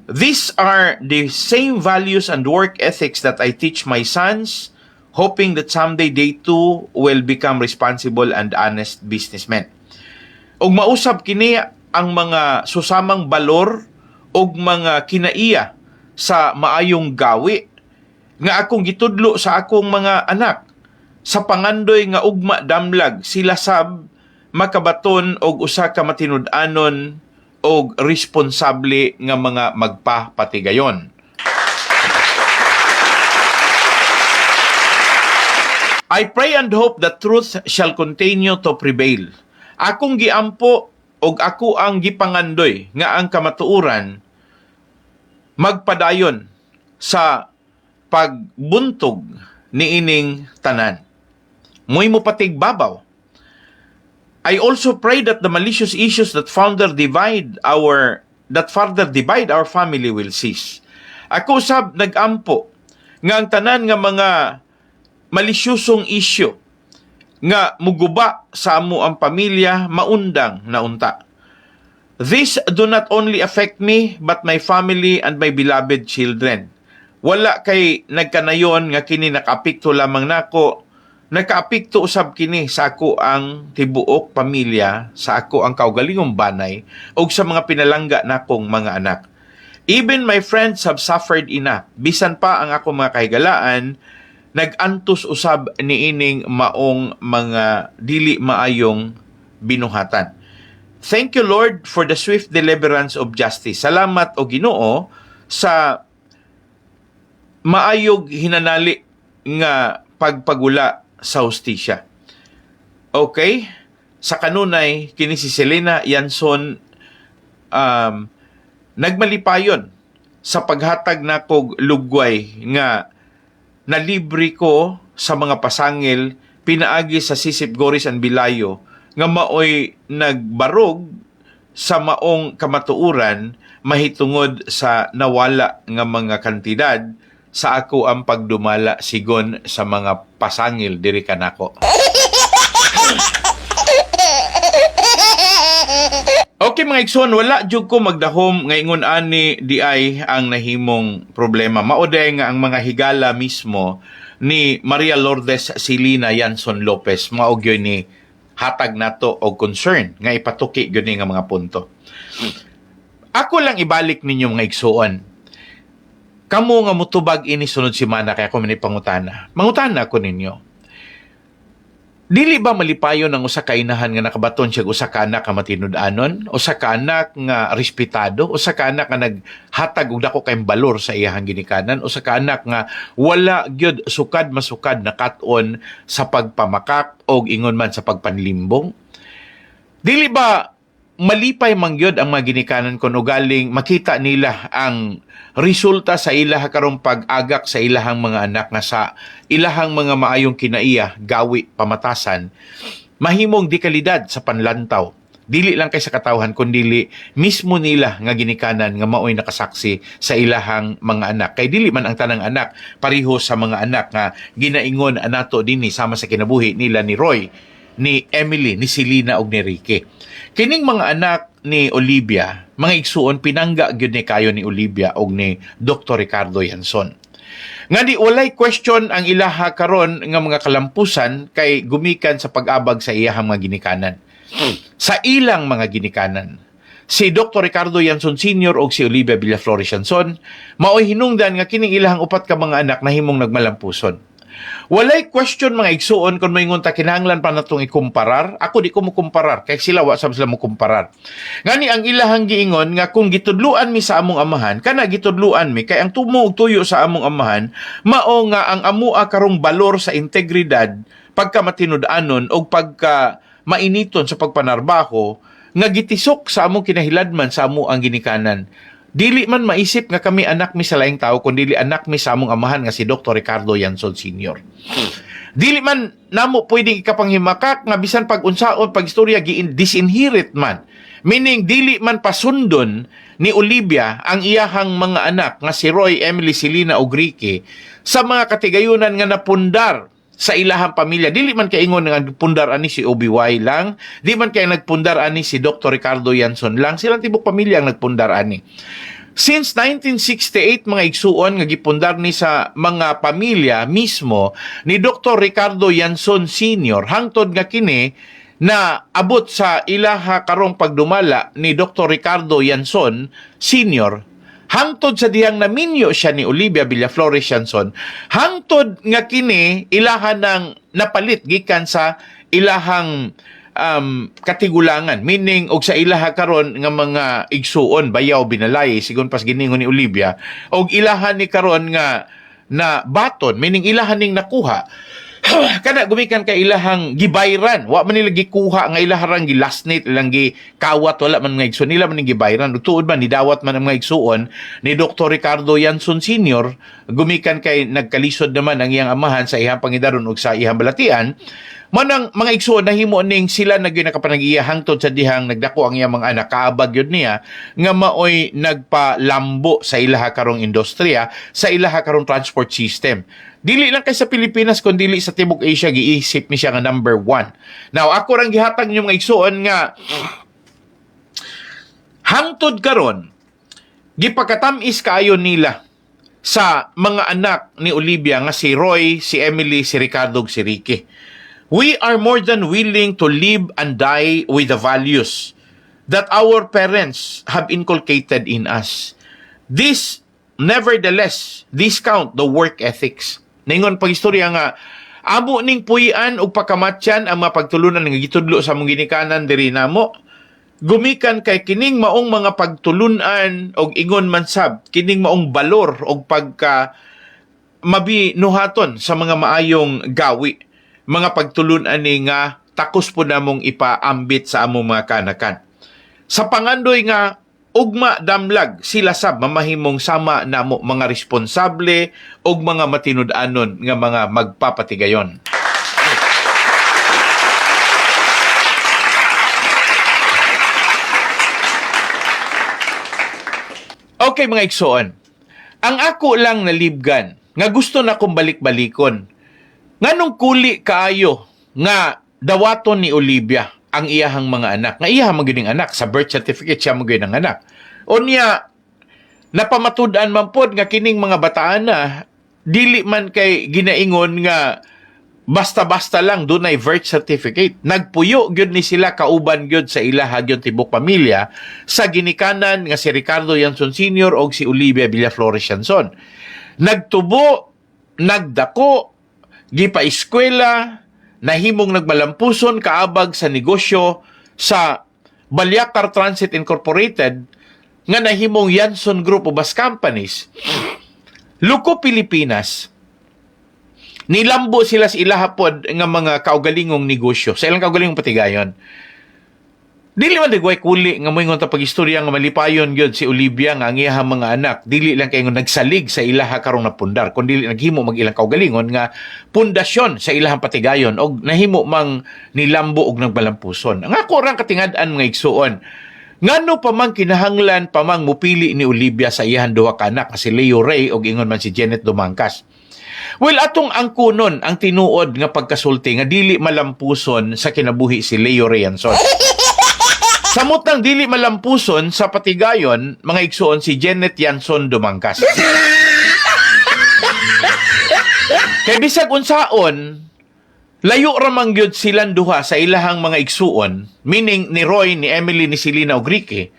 These are the same values and work ethics that I teach my sons, hoping that someday they too will become responsible and honest businessmen. Og mausab kini ang mga susamang balor og mga kinaiya sa maayong gawi nga akong gitudlo sa akong mga anak sa pangandoy nga ugma damlag sila sab makabaton og usa ka matinud-anon og responsable nga mga magpapatigayon. I pray and hope that truth shall continue to prevail. Akong giampo og ako ang gipangandoy nga ang kamatuoran magpadayon sa pagbuntog ni ining tanan. Moy mo patigbabaw. I also pray that the malicious issues that further divide our family will cease. Ako sab nagampo nga ang tanan nga mga malisyusong isyu nga muguba sa amo ang pamilya maundang naunta. This do not only affect me but my family and my beloved children. Wala kay nagkanayon nga kini nakaapekto lamang nako, nakaapekto usab kini sa ako ang tibuok pamilya, sa ako ang kaugalingong banay ug sa mga pinalangga nakong mga anak. Even my friends have suffered enough. Bisan pa ang ako mga kahigalaan nag-antos usab niining maong mga dili maayong binuhatan. Thank you, Lord, for the swift deliverance of justice. Salamat o Ginoo sa maayog hinanali nga pagpagula sa hustisya. Okay? Sa kanunay, kini si Selena Yanson nagmalipayon sa paghatag na kog lugway nga nalibre ko sa mga pasangil pinaagi sa Sisip Goris and Bilayo nga maoy nagbarog sa maong kamatuuran mahitungod sa nawala nga mga kantidad sa ako ang pagdumala sigon sa mga pasangil diri kanako. Okay mga igsoon, wala jud ko magdahom nga ingon ani di ay ang nahimong problema. Maoday nga ang mga higala mismo ni Maria Lourdes Silina Yanson Lopez mao gyud ni hatag nato og concern nga ipatuki gyud nga mga punto. Ako lang ibalik ninyo mga igsoon. Kamo nga mutubag ini sunod semana kaya ako manipangutana. Mangutana ko ninyo. Dili ba malipayon ang usa ka inahan nga nakabaton siya usa ka anak nga matinud-anon, usa ka anak nga respetado, usa ka anak nga naghatag og dako kay balor sa iyang ginikanan, usa ka anak nga wala gyud sukad masukad na kat-on sa pagpamakak og ingon man sa pagpanlimbong? Dili ba malipay man gyud ang mga ginikanan kun ugaling makita nila ang resulta sa ilah karong pag-agak sa ilahang mga anak nga sa ilahang mga maayong kinaiya, gawi, pamatasan, mahimong dikalidad sa panlantaw. Dili lang kay sa katawhan, kundi mismo nila nga ginikanan nga maoy nakasaksi sa ilahang mga anak. Kay dili man ang tanang anak, pariho sa mga anak nga ginaingon anato dinhi sama sa kinabuhi nila ni Roy, ni Emily, ni Selena ug ni Ricky. Kining mga anak ni Olivia, mga igsuon pinangga gyud ni kayo ni Olivia ug ni Dr. Ricardo Yanson. Nga di walay question ang ilaha karon nga mga kalampusan kay gumikan sa pag-abag sa iyahang mga ginikanan. Sa ilang mga ginikanan, si Dr. Ricardo Yanson Sr. ug si Olivia Villaflores Yanson maoy hinungdan nga kining ilahang upat ka mga anak na himong nagmalampuson. Walay question mga igsuon kung moingon ta kinahanglan pa natong ikumparar. Ako di ko mo kumparar kay sila wa sila mo kumparar. Ngani ang ilahang giingon nga kung gitudluan mi sa among amahan, kana gitudluan mi kay ang tumo ug tuyo sa among amahan mao nga ang amua karong balor sa integridad, pagka matinud-anon og pagka mainiton sa pagpanarbaho nga gitisok sa among kinahiladman sa amo ang ginikanan. Dili man maisip nga kami anak mi sa laing tao, kundi anak mi sa among amahan nga si Dr. Ricardo Yanson Sr. Dili man namo pwedeng ikapanghimakak nga bisan pag-unsaon pag-istorya disinherit man. Meaning dili man pasundon ni Olivia ang iyahang mga anak nga si Roy, Emily, Selena ug Ricky sa mga katigayunan nga napundar sa ilahang pamilya. Dili man kay ingon nga nagpundar ani si Obi-Wan lang, di man kay nagpundar ani si Dr. Ricardo Yanson lang, silang tibok pamilya ang nagpundar ani. Since 1968 mga igsuon nga gipundar ni sa mga pamilya mismo ni Dr. Ricardo Yanson Sr. hangtod nga kini na abot sa ilaha karong pagdumala ni Dr. Ricardo Yanson Sr. hangtod sa dihang naminyo siya ni Olivia Villaflores Yanson, hangtod nga kini ilahan ng napalit gikan sa ilahang katigulangan, meaning og sa ilaha karon nga mga igsuon bayaw binalay sigon pas giningon ni Olivia, og ilahan ni karon nga na baton, meaning ilahan ning nakuha kana gumikan kay ilahang gibayran, wa man nila gikuha nga ilaharang gilasnit ilang gikawat, wala man nga igsuon nila man ning gibayran, tuod man nidawat man ang mga igsuon ni Dr. Ricardo Yanson Sr. gumikan kay nagkalisod naman ang iyang amahan sa iyang pangidaron ug sa iyang balatian. Manang mga igsuon nahimo ning sila nakapanag-iya hangtod sa dihang nagdako ang iyang mga anak, kaabag yun niya nga maoy nagpalambo sa ilaha karong industriya, sa ilaha karong transport system. Dili lang kay sa Pilipinas kundi dili sa Tibok Asia giisip ni siya nga number 1. Now ako rang gihatag niyo mga igsuon nga hangtod karon gipagkatamis kaayo nila sa mga anak ni Olivia nga si Roy, si Emily, si Ricardo ug si Ricky. We are more than willing to live and die with the values that our parents have inculcated in us. This, nevertheless, discount the work ethics. Ningon pag-istorya nga, amo ning puyan o pakamatyan ang mga pagtulunan nga gitudlo sa mong ginikanan diri namo. Gumikan kay kining maong mga pagtulunan og ingon man sab, kining maong balor og pagka mabinuhaton sa mga maayong gawi. Mga pagtulunan ni nga takos po namong ipaambit sa among mga kanakan. Sa pangandoy nga ugma damlag sila sab mamahimong sama namo mga responsable ug mga matinud-anon nga mga magpapatigayon. Okay mga igsoon, ang ako lang nalibgan nga gusto na kong balik-balikon. Nganong kuli kaayo nga dawaton ni Olivia ang iyahang mga anak. Nga iyahang magining anak. Sa birth certificate siya magining anak. O niya, napamatud-an man pod nga kining mga bataan na dili man kay ginaingon nga basta-basta lang dunay birth certificate. Nagpuyo gyud ni sila kauban gyud sa ilaha gyud tibok pamilya sa ginikanan nga si Ricardo Yanson Sr. o si Olivia Villaflores Yanson. Nagtubo, nagdako, gipa-eskwela, nahimong nagmalampuson kaabag sa negosyo sa Balyacar Transit Incorporated nga nahimong Yanson Group of Bus Companies. Luko Pilipinas, nilambo sila sa ilahapod nga mga kaugalingong negosyo, sa ilang kaugalingong patigayon. Dili man digway kuli nga moingon ta pag-istorya nga malipayon gyud si Olivia nga ang iyahang mga anak, dili lang kay nagsalig sa ilaha karong napundar, kundi naghimo mag ilang kaugalingon nga pundasyon sa ilahang patigayon og nahimo mang nilambo og nagbalampuson. Ang ako rang katingad-an mga igsuon, ngano pa man kinahanglan pa mang mupili ni Olivia sa iyahang duha ka anak si Leo Ray og ingon man si Janet Dumangkas. Well, atong angkunon ang tinuod nga pagkasulti nga dili malampuson sa kinabuhi si Leo Ray Yanson. Samutang dili malampuson sa patigayon, mga igsuon si Janet Yanson Dumangkas. Kay bisag unsaon, layo ramang gyud silang duha sa ilahang mga igsuon, meaning ni Roy, ni Emily, ni Selena ug Ricky.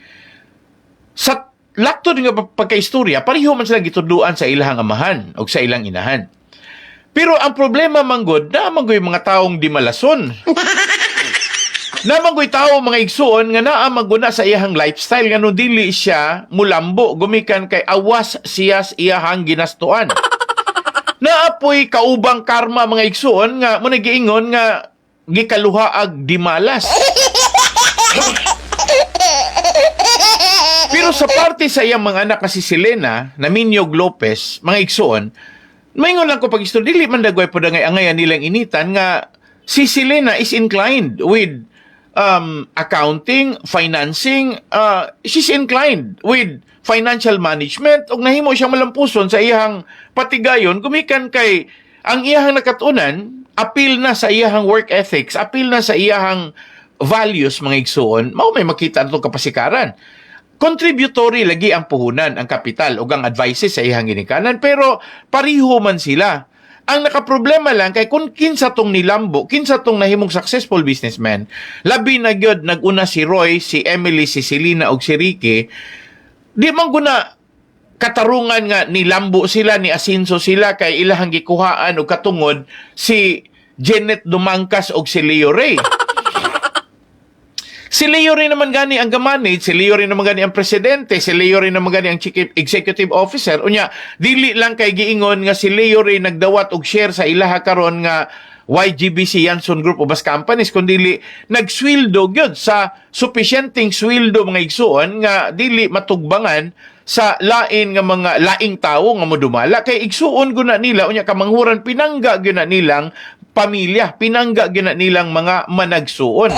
Sa laktod nga pagkaistorya, pareho man sila gitudluan sa ilahang amahan ug sa ilang inahan. Pero ang problema manggod, naamang mga taong di malason. Namang ko'y tao mga igsuon nga naamang guna sa iyahang lifestyle nga nung dili siya mulambo gumikan kay awas siyas iyahang ginastuan. Naapoy kaubang karma mga igsuon nga mo nagiingon nga gikaluhaag dimalas. Pero sa parte sa iyang mga anak kasi si Selena, na Minyog Lopez, mga igsoon, maingon lang ko pag isto, dili man dagway po da angayan nilang initan nga si Selena is inclined with accounting, financing, she's inclined with financial management ug nahimo siyang malampuson sa iyang patigayon gumikan kay ang iyang nakatunan appeal na sa iyang work ethics, appeal na sa iyang values mga igsoon, mao may makita atong kapasikaran. Contributory lagi ang puhunan, ang kapital ug ang advices sa iyang ginikanan, pero pariho man sila. Ang nakaproblema lang kay kung kinsa tong nilambo, kinsa tong nahimong successful businessman, labi na gyud naguna si Roy, si Emily, si Selena ug si Ricky, di man guna katarungan nga nilambo sila, ni asinso sila kay ilahang gikuhaan og katungod si Janet Dumangkas ug si Leo Ray. Si Leo rin naman gani ang gamanage, si Leo rin naman gani ang presidente, si Leo rin naman gani ang chief executive officer. Unya, dili lang kay giingon nga si Leo rin nagdawat og share sa ilaha karon nga YGBC Yanson Group of Bus Companies, kundi nagswildo gyud sa sufficienting swildo mga igsuon nga dili matugbangan sa lain nga mga laing tawo nga modumala kay igsuon guna nila unya kamanghuran pinangga gyud na nilang pamilya, pinangga gyud na nilang mga managsuon.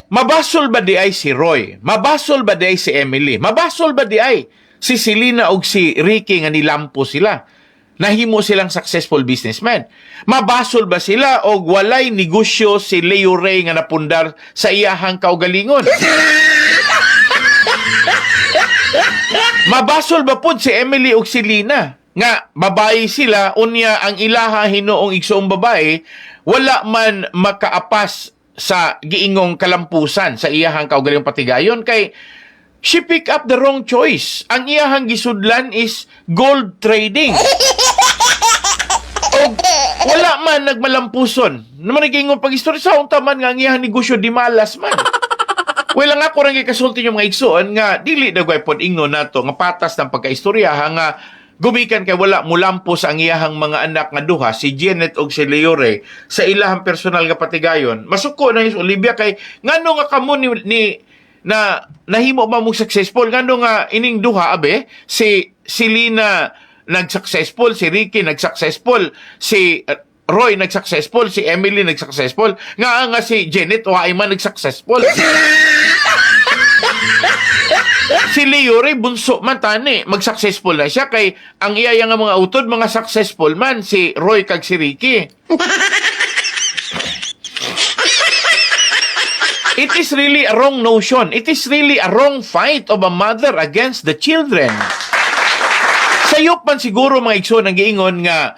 Mabasol ba di ay si Roy? Mabasol ba di ay si Emily? Mabasol ba di ay si Selena ug si Ricky nga nilampo sila? Nahimo silang successful businessman. Mabasol ba sila og walay negosyo si Leo Ray nga napundar sa iyahang kaugalingon? Mabasol ba pud si Emily ug si Lina nga babae sila unya ang ilaha hinuong igsoong babae wala man makaapas sa giingong kalampusan sa iyahang kaugalingong patigayon kay she pick up the wrong choice. Ang iyahang gisudlan is gold trading. O wala man nagmalampuson. Naman nagingong pag-istorya sa taman nga ang iyahang negosyo di malas man. Wala nga ko rin kasulti yung mga igsoon nga dili dagway pod ingnon nato nga patas ng pagkaistorya nga gumikan kay wala mulampos ang iyahang mga anak nga duha, si Janet ug si Leo Ray, sa ilahang personal nga patigayon. Masuko na yung Olivia kay ngano nga kamo ni na nahimo ba mong successful ngano nga ining duha abe si Selena nag-successful, si Ricky nag-successful, si Roy nag-successful, si Emily nag-successful, nga si Janet wa ay man nag-successful. Si Leo Ray bunso man tani mag-successful na siya kay ang iyaya nga mga utod mga successful man si Roy kag si Ricky. It is really a wrong notion. It is really a wrong fight of a mother against the children. Sayop man siguro mga igsoon ang giingon nga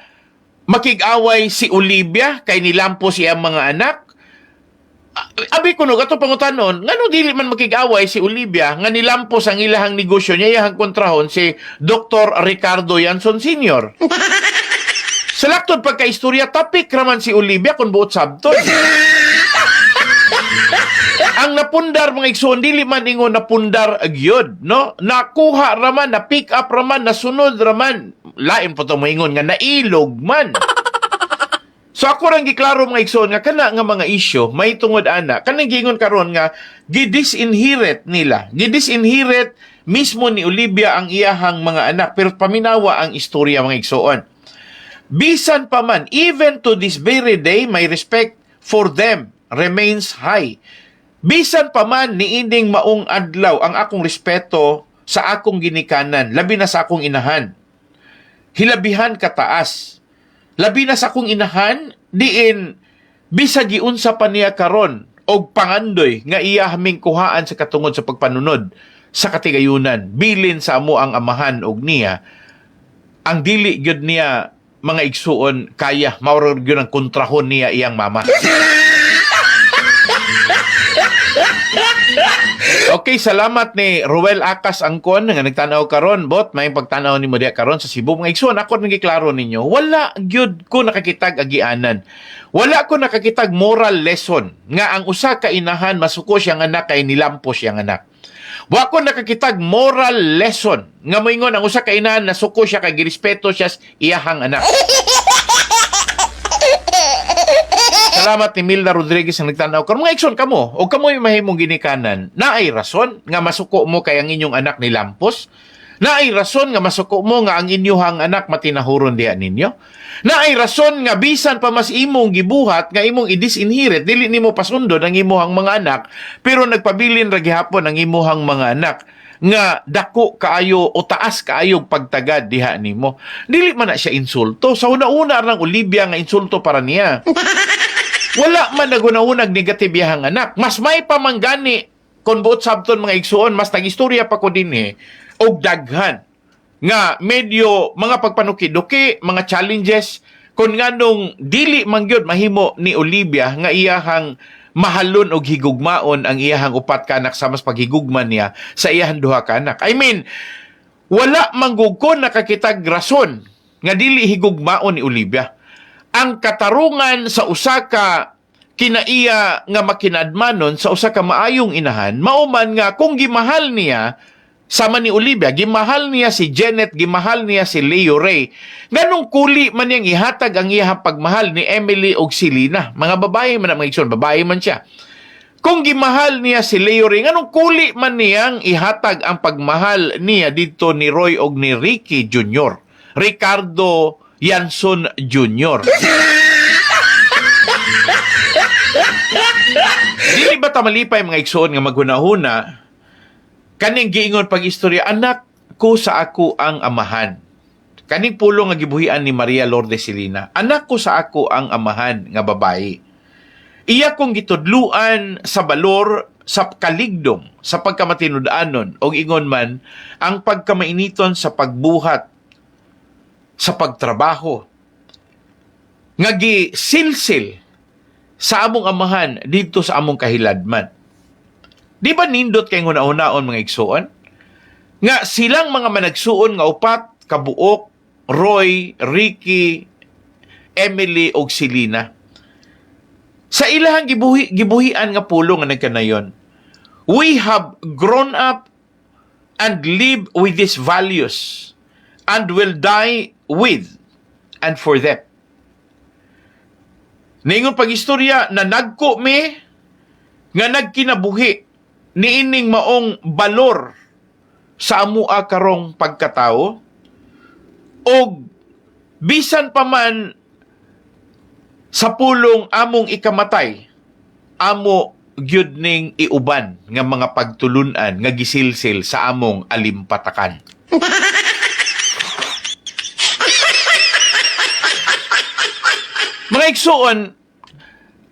makig-away si Olivia kay nilampo siyang mga anak. Abi ko no, gato pangutanon, ngano dili man makig-away si Olivia nga nilampos ang ilahang negosyo niya, iyahang kontrahon si Dr. Ricardo Yanson Sr. Sa laktod pagkaistorya, tapik raman si Olivia kung buot sabton. Ang napundar mga igsoon, dili man ingon napundar agyod, no? Nakuha raman, na-pick up raman, nasunod raman. Lain po ito maingon nga nailog man. So ako rang giklaro mga igsoon nga kana nga mga isyo may tungod ana kanang giingon karon nga gidisinherit nila. Gidisinherit mismo ni Olivia ang iyahang mga anak pero paminawa ang istorya mga igsoon. Bisan pa man even to this very day my respect for them remains high. Bisan pa man niining maong adlaw ang akong respeto sa akong ginikanan labi na sa akong inahan. Hilabihan kataas. Labi na sa akong inahan, diin, bisag giunsa pa niya karon og pangandoy nga iya haming kuhaan sa katungod sa pagpanunod sa katigayunan. Bilin sa amo ang amahan og niya, ang dili gyud niya mga igsuon kaya, maurog gyud ang kontrahon niya iyang mama. Okay, salamat ni Ruel Akas Angkon nga nagtanaw karon bot may pagtanaw ni mo diha karon sa Cebu mga igsoon. Ako nagiklaro ninyo, wala gyud ko nakakitag agianan. Wala ko nakakitag moral lesson nga ang usa ka inahan masuko siyang anak kay nilampo siyang anak. Wa ko nakakitag moral lesson nga moingon ang usa ka inahan nasuko siya kay girespeto siya iyahang anak. Salamat ni Milda Rodriguez ang nagtanaw. Kung mga ikson kamo, o kamo yung mahimong ginikanan, na ay rason nga masuko mo kay ang inyong anak ni Lampos? Na ay rason nga masuko mo nga ang inyong anak matinahuron diha ninyo? Na ay rason nga bisan pa mas imong gibuhat nga imong i-disinherit, dili nimo pasundon ang imuhang mga anak, pero nagpabilin ra gihapon ang imuhang mga anak nga dako kaayo o taas kaayo pagtagad diha nimo. Dili man na siya insulto. Sa una-una ng Olivia nga insulto para niya. Wala man nagunahunag negatibiyahang anak. Mas may pamanggani kung buot sabton mga igsuon, mas nag-istorya pa ko din og daghan nga medyo mga pagpanuki-duki, mga challenges kung nganong dili mangyod mahimo ni Olivia nga iyahang mahalon og higugmaon ang iyahang upat ka anak sa mas paghigugman niya sa iyahang duha ka anak. I mean, wala manggugkon nakakitag rason nga dili higugmaon ni Olivia. Ang katarungan sa usa ka kinaiya nga makinadmanon sa usa ka maayong inahan, mauman nga kung gimahal niya sama ni Olivia, gimahal niya si Janet, gimahal niya si Leo Ray. Ganong kuli man niyang ihatag ang iyang pagmahal ni Emily og si Lina. Mga babae man ang mga igsoon, babae man siya. Kung gimahal niya si Leo Ray, ganong kuli man niyang ihatag ang pagmahal niya dito ni Roy og ni Ricky Jr. Ricardo Yanson Jr. Dili ba tamalipay mga igsoon nga maghunahuna kaning giingon pag-istorya, anak ko sa ako ang amahan. Kaning pulong nga gibuhian ni Maria Lourdes Silina, anak ko sa ako ang amahan nga babae. Iya kong gitudluan sa balor sa kaligdong, sa pagkamatinud-anon, o ingon man, ang pagkamainiton sa pagbuhat, sa pagtrabaho, nga gisilsil sa among amahan dito sa among kahiladman. Di ba nindot kay una-unaon mga igsuon? Nga silang mga managsuon nga upat, kabuok, Roy, Ricky, Emily og Silina. Sa ilahang gibuhian nga pulong nga nagkanayon, we have grown up and live with these values and will die with and for them. Ningon pag-istorya na nagko me nga nagkinabuhi niining maong balor sa amua karong pagkatao o bisan pa man sa pulong among ikamatay amo gyud ning iuban nga mga pagtulunan nga gisilsil sa among alimpatakan. Mga igsuon,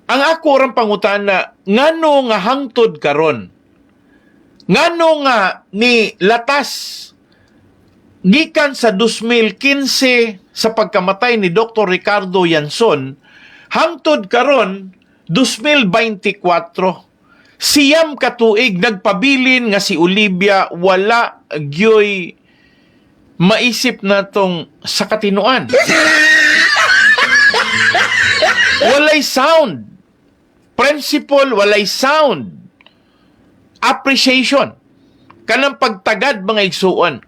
ang ako orang pangutana, ngano nga hangtod karon? Ngano nga ni latas gikan sa 2015 sa pagkamatay ni Dr. Ricardo Yanson hangtod karon 2024 siyam katuig nagpabilin nga si Olivia wala gyoy maisip natong sa katinuan. Walay sound principle, walay sound appreciation kanang pagtagad mga igsuon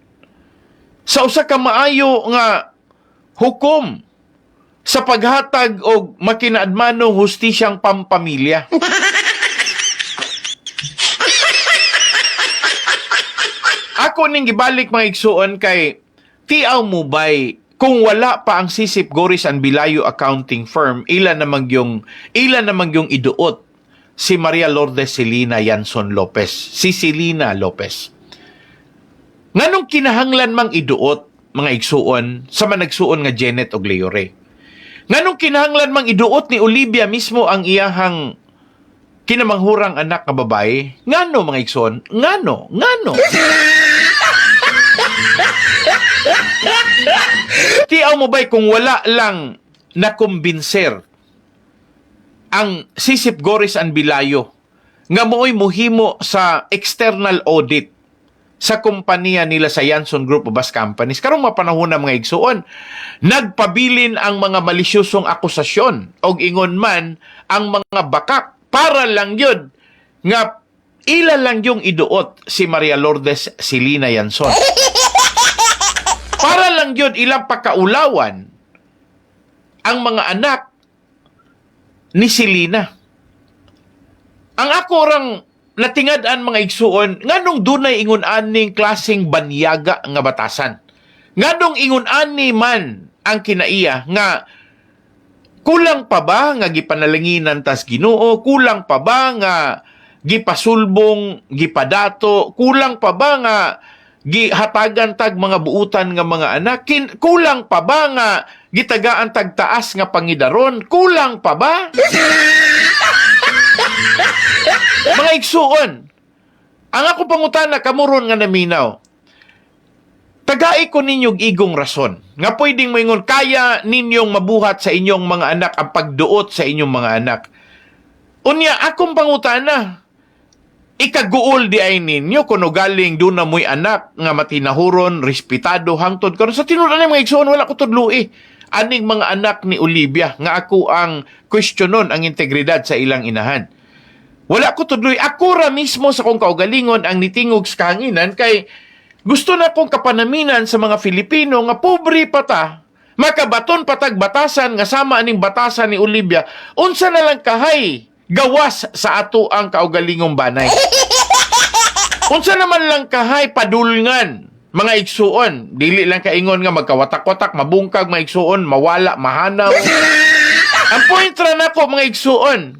sa usa ka maayo nga hukom sa paghatag og makinaadmanong hustisyang pampamilya. Ako ning gibalik mga igsuon kay tiaw mo bay kung wala pa ang Sisip Goris and Bilayo accounting firm, ilan namang yung iduot si Maria Lourdes Silina Yanson Lopez, si Silina Lopez. Nganong kinahanglan mang iduot mga igsuon sa managsuon nga Janet og Leo Ray? Nganong kinahanglan mang iduot ni Olivia mismo ang iyahang kinamanghurang anak nga babae? Ngano mga igsuon? Ngano? Tiaw mo ba'y kung wala lang nakumbinser ang Sisip Goris and Bilayo nga mooy muhimo sa external audit sa kompanya nila sa Yanson Group of Bus Companies. Karong mapanahon na mga igsuon, nagpabilin ang mga malisyosong akusasyon o ingon man ang mga bakak para lang yun nga ila lang yung iduot si Maria Lourdes Silina Yanson. Para lang yun ilang pakaulawan ang mga anak ni Selena. Ang ako rang natingad-an mga igsuon, nganong dunay ingon aning klaseng banyaga nga batasan. Nganong ingon ani man ang kinaiya nga kulang pa ba nga gipanalanginan tas Ginoo, kulang pa ba nga gipasulbong, gipadato, kulang pa ba nga gihatagan tag mga buutan nga mga anak, kulang pa ba nga gitagaan tag taas nga pangidaron, kulang pa ba? Mga igsuon, ang ako pangutana kamuron nga naminaw, tagai ko ninyong igong rason nga pwedeng moingon kaya ninyong mabuhat sa inyong mga anak ang pagduot sa inyong mga anak. Unya, akong pangutana, ikaguol di ay ninyo kuno galing doon na mo'y anak nga matinahuron, respetado, hangtod karon sa tinuod mga igsoon, wala ko tudloi. Aning mga anak ni Olivia nga ako ang questionon ang integridad sa ilang inahan. Wala ko tudloy. Ako ra mismo sa kong kaugalingon ang nitingog sa kahanginan kay gusto na kong kapanaminan sa mga Filipino nga pobre pa ta, makabaton patag batasan nga sama aning batasan ni Olivia, unsa na lang kahay gawas sa ato ang kaugalingong banay. Unsa naman lang kahay padulngan mga igsuon, dili lang kaingon nga magkawatak-watak, mabungkag mga igsuon, mawala, mahanaw. Ang point ra nako mga igsuon,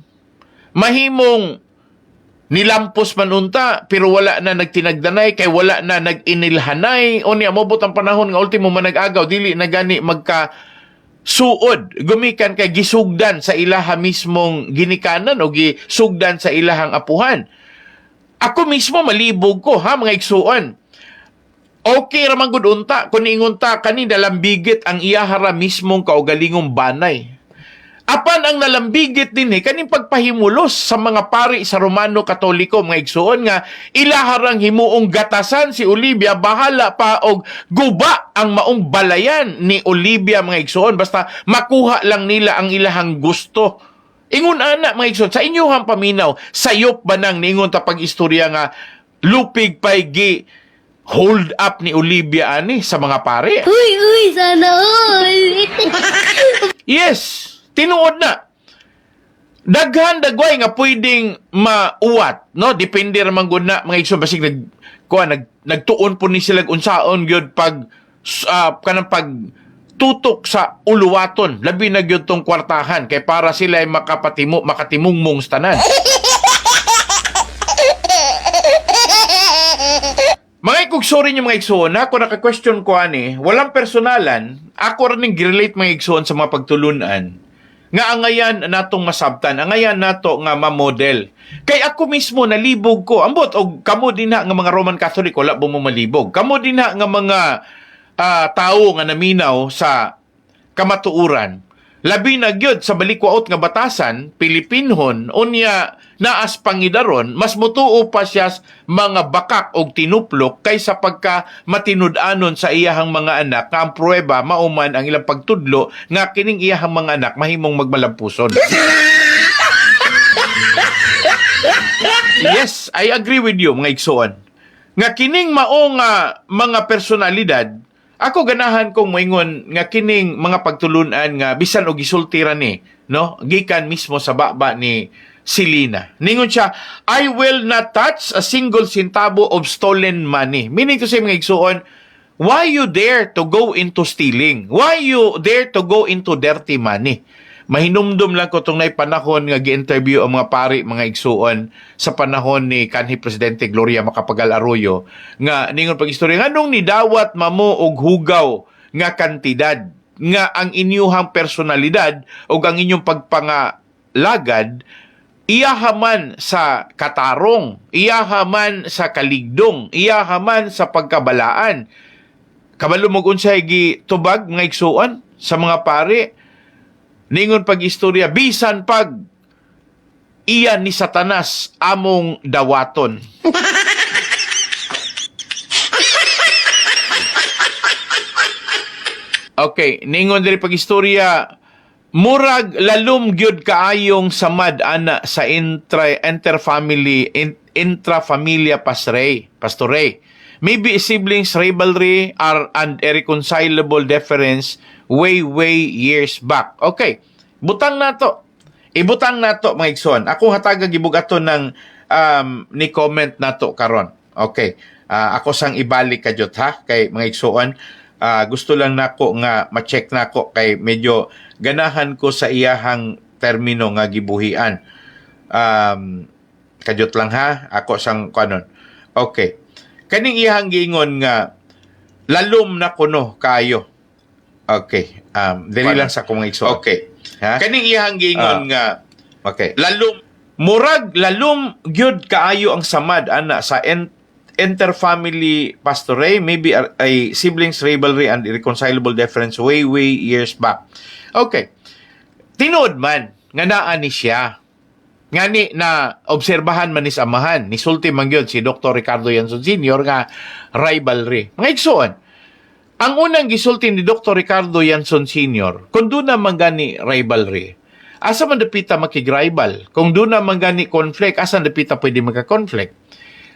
mahimong nilampos man unta pero wala na nagtinagdanay kay wala na naginilhanay o niya mobot ang panahon nga ultimo man nag-agaw dili na gani magka suod gumikan kay gisugdan sa ilaha mismong ginikanan o gisugdan sa ilahang apuhan. Ako mismo malibog ko ha mga igsuon. Okay ra man gud unta kun ingunta kani dalambigit ang iyahara mismong kaugalingong banay. Apan ang nalambigit din kaning pagpahimulos sa mga pari sa Romano Katoliko mga igsuon nga ilaharang himuong gatasan si Olivia bahala pa og guba ang maong balayan ni Olivia mga igsuon basta makuha lang nila ang ilahang gusto. Ingon ana mga igsuon sa inyong paminaw sayop ba nang ningon ta pag-istorya nga lupig pay gi hold up ni Olivia ani sa mga pari? Uy, sana all. Yes. Tinuod na. Daghan dagway nga pwedeng mauwat, no? Depende ra man gud na mga igsoon basig nagtuon po ni sila unsaon gyud pag kanang pag tutok sa uluwaton. Labi na gyud tong kwartahan kay para sila ay makatimungmong sa tanan. Mga ikugsorin yung mga igsoon, ako naka-question ko ani, walang personalan, ako rin gi-relate mga igsoon sa mga pagtulunan nga angayan natong masabtan, angayan nato nga ma-model. Kay ako mismo nalibog ko, ambot og kamo din nga mga Roman Catholic wala mo malibog. Kamo din nga mga tao nga naminaw sa kamatuuran. Labi na gyud sa balikwaot nga batasan, Pilipinhon, unya naas pangidaron, mas mutuo pa siya mga bakak og tinuplok kaysa pagka matinud-anon sa iyahang mga anak nga ang pruweba mauman ang ilang pagtudlo nga kining iyahang mga anak mahimong magmalampuson. Yes, I agree with you mga igsoon. Nga kining maong mga personalidad, ako ganahan kong moingon nga kining mga pagtulunan nga bisan og gisultira ni, no? Gikan mismo sa baba ni Selena. Ningon siya, I will not touch a single centavo of stolen money. Meaning to say mga igsuon, why you dare to go into stealing? Why you dare to go into dirty money? Mahinumdum lang ko itong panahon nga gi-interview ang mga pari, mga igsuon sa panahon ni kanhi Presidente Gloria Macapagal Arroyo nga ningon pag-istorya nga nung nidawat mamo og hugaw nga kantidad nga ang inyuhang personalidad o ang inyong pagpangalagad iyahaman sa katarong, iyahaman sa kaligdong, iyahaman sa pagkabalaan. Kabalumog unsay gitubag mga igsuon sa mga pari ningon pag-istorya, bisan pag iyan ni Satanas among dawaton. Okay, ningon diri pag-istorya, murag lalom gyud kaayong samad ana sa intrafamilia pastore. Maybe siblings rivalry are an irreconcilable difference way years back. Okay, butang na to. ibutang nato mga igsoon. Ako hatagag gibugaton ng ni comment nato karon. Okay. Ako sang ibalik kadyot ha kay mga igsoon. Gusto lang nako nga ma-check nako kay medyo ganahan ko sa iyahang termino nga gibuhian. Kadyot lang ha. Ako sang kanon. Okay. Kaning iyahang giingon nga lalom na kuno kayo. Okay. Dili lang sa kong igsoon. Okay. Ha? Kaning iyahang giingon nga okay. Lalom gyud kaayo ang samad ana sa interfamily pastoray, maybe a siblings rivalry and irreconcilable difference way years back. Okay. Tinuod man nga naa ni siya. Ngani na obserbahan man ni sa amahan ni sulti man gyud si Dr. Ricardo Yanson Sr. nga rivalry. Mga igsoon, ang unang gisulti ni Dr. Ricardo Yanson Sr., kung doon na manggani rivalry, asa man dapita makig-rival? Kung doon na manggani conflict, asa dapita pwede magka-conflict?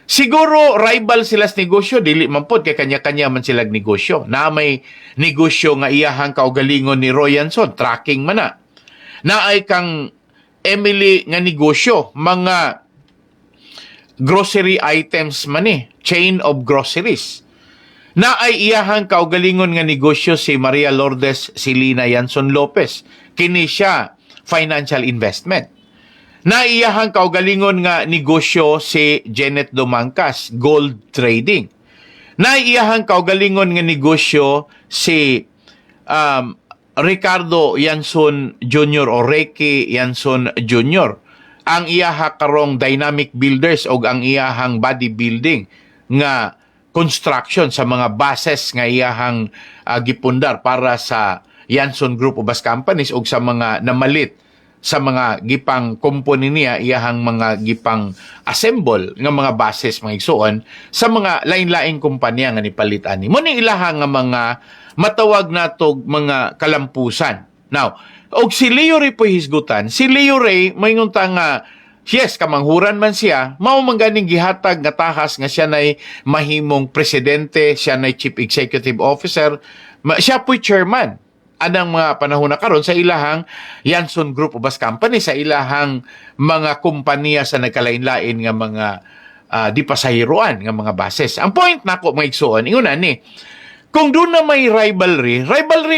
Siguro rival sila sa negosyo, dili man pod kay kanya-kanya man sila negosyo. Na may negosyo nga iyahang kaugalingon ni Roy Yanson, tracking man na. Naay kang Emily nga negosyo, mga grocery items man chain of groceries. Na ay iyahang kaugalingon nga negosyo si Maria Lourdes Silina Yanson Lopez. Kini siya financial investment. Na iyahang kaugalingon nga negosyo si Janet Domangkas, gold trading. Na iyahang kaugalingon nga negosyo si Ricardo Yanson Jr. o Ricky Yanson Jr. Ang iyaha karong dynamic builders o ang iyahang bodybuilding nga construction sa mga bases nga iyahang gipundar para sa Yanson Group of Bus Companies o sa mga namalit sa mga gipang company niya iyahang mga gipang assemble nga mga bases mga igsoon sa mga lain-laing kumpanya nga nipalit ani. Mo ni ilahang nga mga matawag natog mga kalampusan. Now, og si Leo Ray po hisgutan, si Leo Ray mayngon ta nga yes, kamanghuran man siya, mao man ganing gihatag nga tahas nga siya nay mahimong presidente, siya nay chief executive officer, siya po'y chairman anang mga panahon na karon sa ilahang Yanson Group of Bus Company, sa ilahang mga kumpanya sa nagkalain-lain nga mga di pasahiruan nga mga bases. Ang point nako mga igsoon, ingon ani, kung doon na may rivalry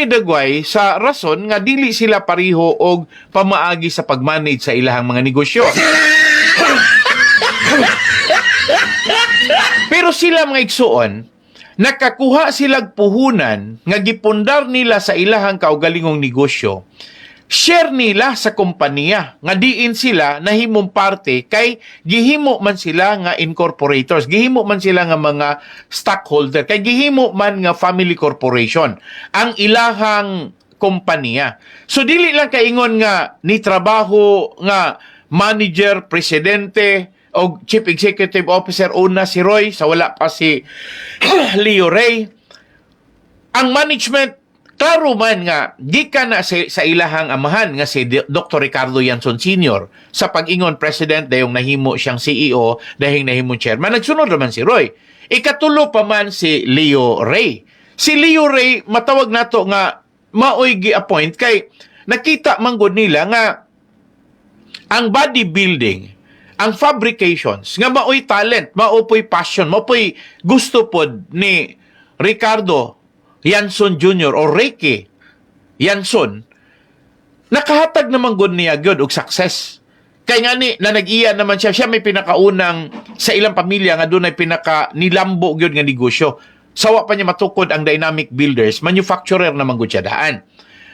dagway sa rason nga dili sila pariho og pamaagi sa pagmanage sa ilahang mga negosyo. Pero sila mga igsoon, nakakuha silang puhunan nga gipundar nila sa ilahang kaugalingong negosyo. Share nila sa kompanya nga diin sila nahimong parte kay gihimo man sila nga incorporators, gihimo man sila nga mga stockholder, kay gihimo man nga family corporation ang ilahang kompanya. So dili lang kaingon nga ni trabaho nga manager, presidente o chief executive officer una si Roy sa wala pa si Leo Ray. Ang management klaro man nga, gikan na sa ilahang amahan nga si Dr. Ricardo Yanson Sr. sa pag-ingon president dayong nahimo siyang CEO, dahing nahimo chairman. Nagsunod naman si Roy. Ikatulo pa man si Leo Ray. Si Leo Ray, matawag nato nga maoy gi-appoint kay nakita manggod nila nga ang bodybuilding, ang fabrications, nga maoy talent, maoy passion, maoy gusto pod ni Ricardo Yanson Jr. o Ricky Yanson, nakahatag naman gud niya gyud og success. Kay nga ni na nag-iya naman siya may pinakaunang sa ilang pamilya nga dunay pinaka nilambo gyud nga negosyo. Sawa pa niya matukod ang dynamic builders, manufacturer naman gud siya daan.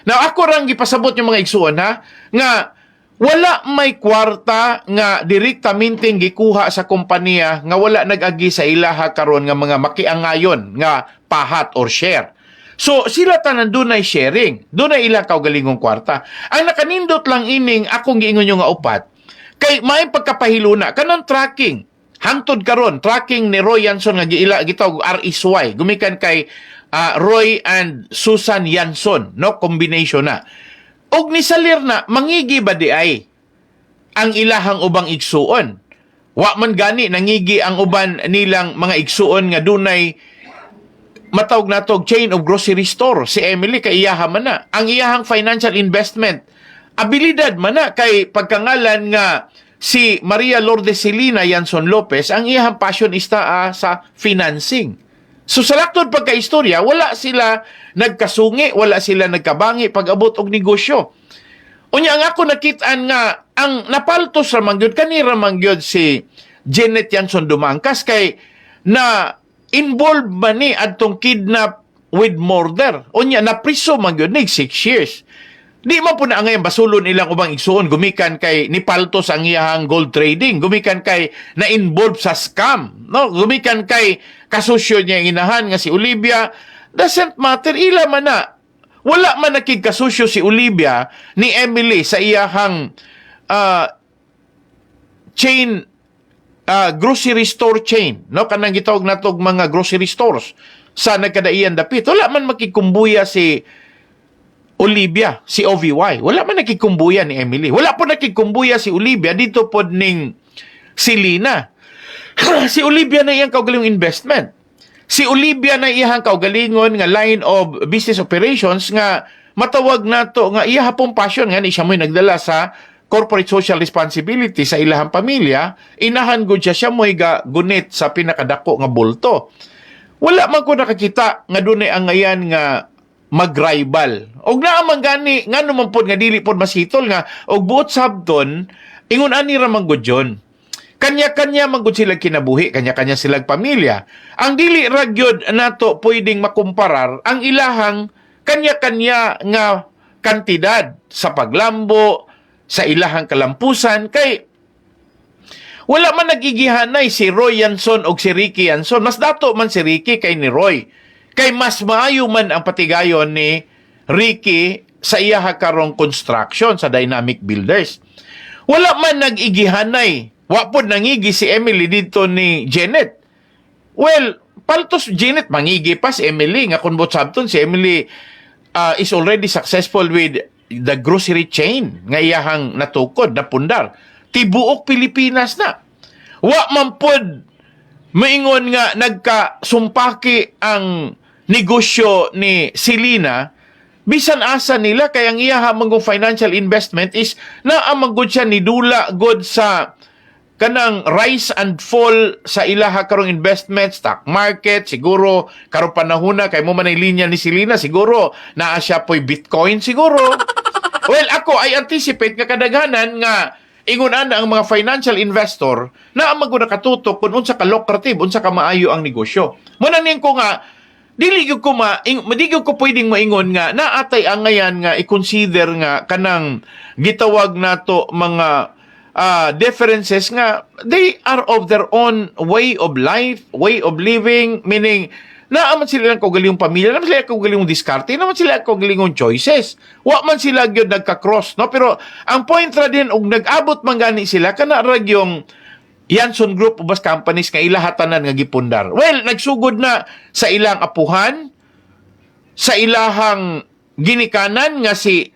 Now ako rang gipasabot yung mga igsuon ha nga wala may kwarta nga direktamente gikuha sa kompanya nga wala nag-agi sa ilaha karon nga mga makiangayon nga pahat or share. So sila tanan dunay sharing, dunay ilang kaugalingong kwarta. Ang nakanindot lang ining akong giingon nga upat kay may pagkapahiluna kanang tracking. Hangtod karon tracking ni Roy Yanson nga giila gitawag RSY gumikan kay Roy and Susan Yanson, no, combination na. Og nisalir na mangigi ba di ay ang ilahang ubang igsuon. Wa man gani nangigi ang uban nilang mga igsuon nga dunay matawag natog chain of grocery store. Si Emily kay iyaha man na. Ang iyahang financial investment abilidad man na kay pagkangalan nga si Maria Lourdes Celina Yanson Lopez, ang iyang passion ista sa financing. So sa laktod pagkaistorya, wala sila nagkasungi, wala sila nagkabangi pag-abot og negosyo. Unya ang ako nakitaan nga, ang napaltos ramang yun, kanira ramang yun si Janet Yanson Dumangkas kay na involved man ni adtong kidnap with murder. Unya na priso man yun, 6 years. Di man po na ngayon basulon ilang ubang igsuon, gumikan kay nipaltos ang iyang gold trading, gumikan kay na-involve sa scam, no? Gumikan kay kasosyo niya ang inahan nga si Olivia. Doesn't matter, ila man na. Wala man nakigkasosyo si Olivia ni Emily sa iyahang chain, grocery store chain, no? Kanang gitawag natog mga grocery stores sa nagkadaian dapit. Wala man makikumbuya si Olivia, si OVY. Wala man nakikumbuya ni Emily. Wala po nakikumbuya si Olivia dito po ning si Lina. Si Olivia na iyang kaugalingong investment. Si Olivia na iyang kaugalingon nga line of business operations nga matawag nato nga iya hapong passion nga ni siya mo'y nagdala sa corporate social responsibility sa ilahang pamilya. Inahan gud siya mo'y gunit sa pinakadako nga bulto. Wala man ko nakakita nga dunay ang ngayan nga mag-rival. Og naamang gani, nga naman po nga dili po masitol nga, og buot sabton, ingon ani ra man gud yun. Kanya-kanya man gud sila kinabuhi, kanya-kanya silang pamilya. Ang dili ra gyud nato pwedeng makumparar ang ilahang kanya-kanya nga kantidad sa paglambo, sa ilahang kalampusan, kay wala man nagigihanay si Roy Yanson o si Ricky Yanson. Mas dato man si Ricky kay ni Roy. Kay mas maayo man ang patigayon ni Ricky sa iyaha karong construction sa Dynamic Builders. Wala man nag-igihanay. Wapod nangigi si Emily dito ni Janet. Well, paltos Janet, mangigi pa si Emily. Nga kung sabton, si Emily is already successful with the grocery chain nga iyahang natukod, napundar. Tibuok Pilipinas na. Wa man pod maingon nga nagkasumpaki ang negosyo ni Celina, bisan asa nila kay ang iya hamang financial investment is naamang gud siya ni dula god sa kanang rise and fall sa ilaha karong investment, stock market, siguro karong panahona kay mo man ang linya ni Celina, siguro naa siya po'y Bitcoin siguro. Well, ako I anticipate nga kadaghanan nga ingon ana ang mga financial investor na ang nakatutok kung unsa ka lucrative, unsa ka maayo ang negosyo. Muna ning ko nga dili gyud ko pwedeng maingon nga naatay ang ngayan nga i-consider nga kanang gitawag nato mga differences nga they are of their own way of life, way of living, meaning naaman sila lang kaugalingong pamilya, naman sila kaugalingong diskarte, naman sila kaugalingong choices. Wa man sila gyud nagka-cross, no? Pero ang point ra din og nag-abot man gani sila kana ra yung Yanson Group ubas companies nga ilahatanan nga gipundar. Well, nagsugod na sa ilang apuhan, sa ilahang ginikanan nga si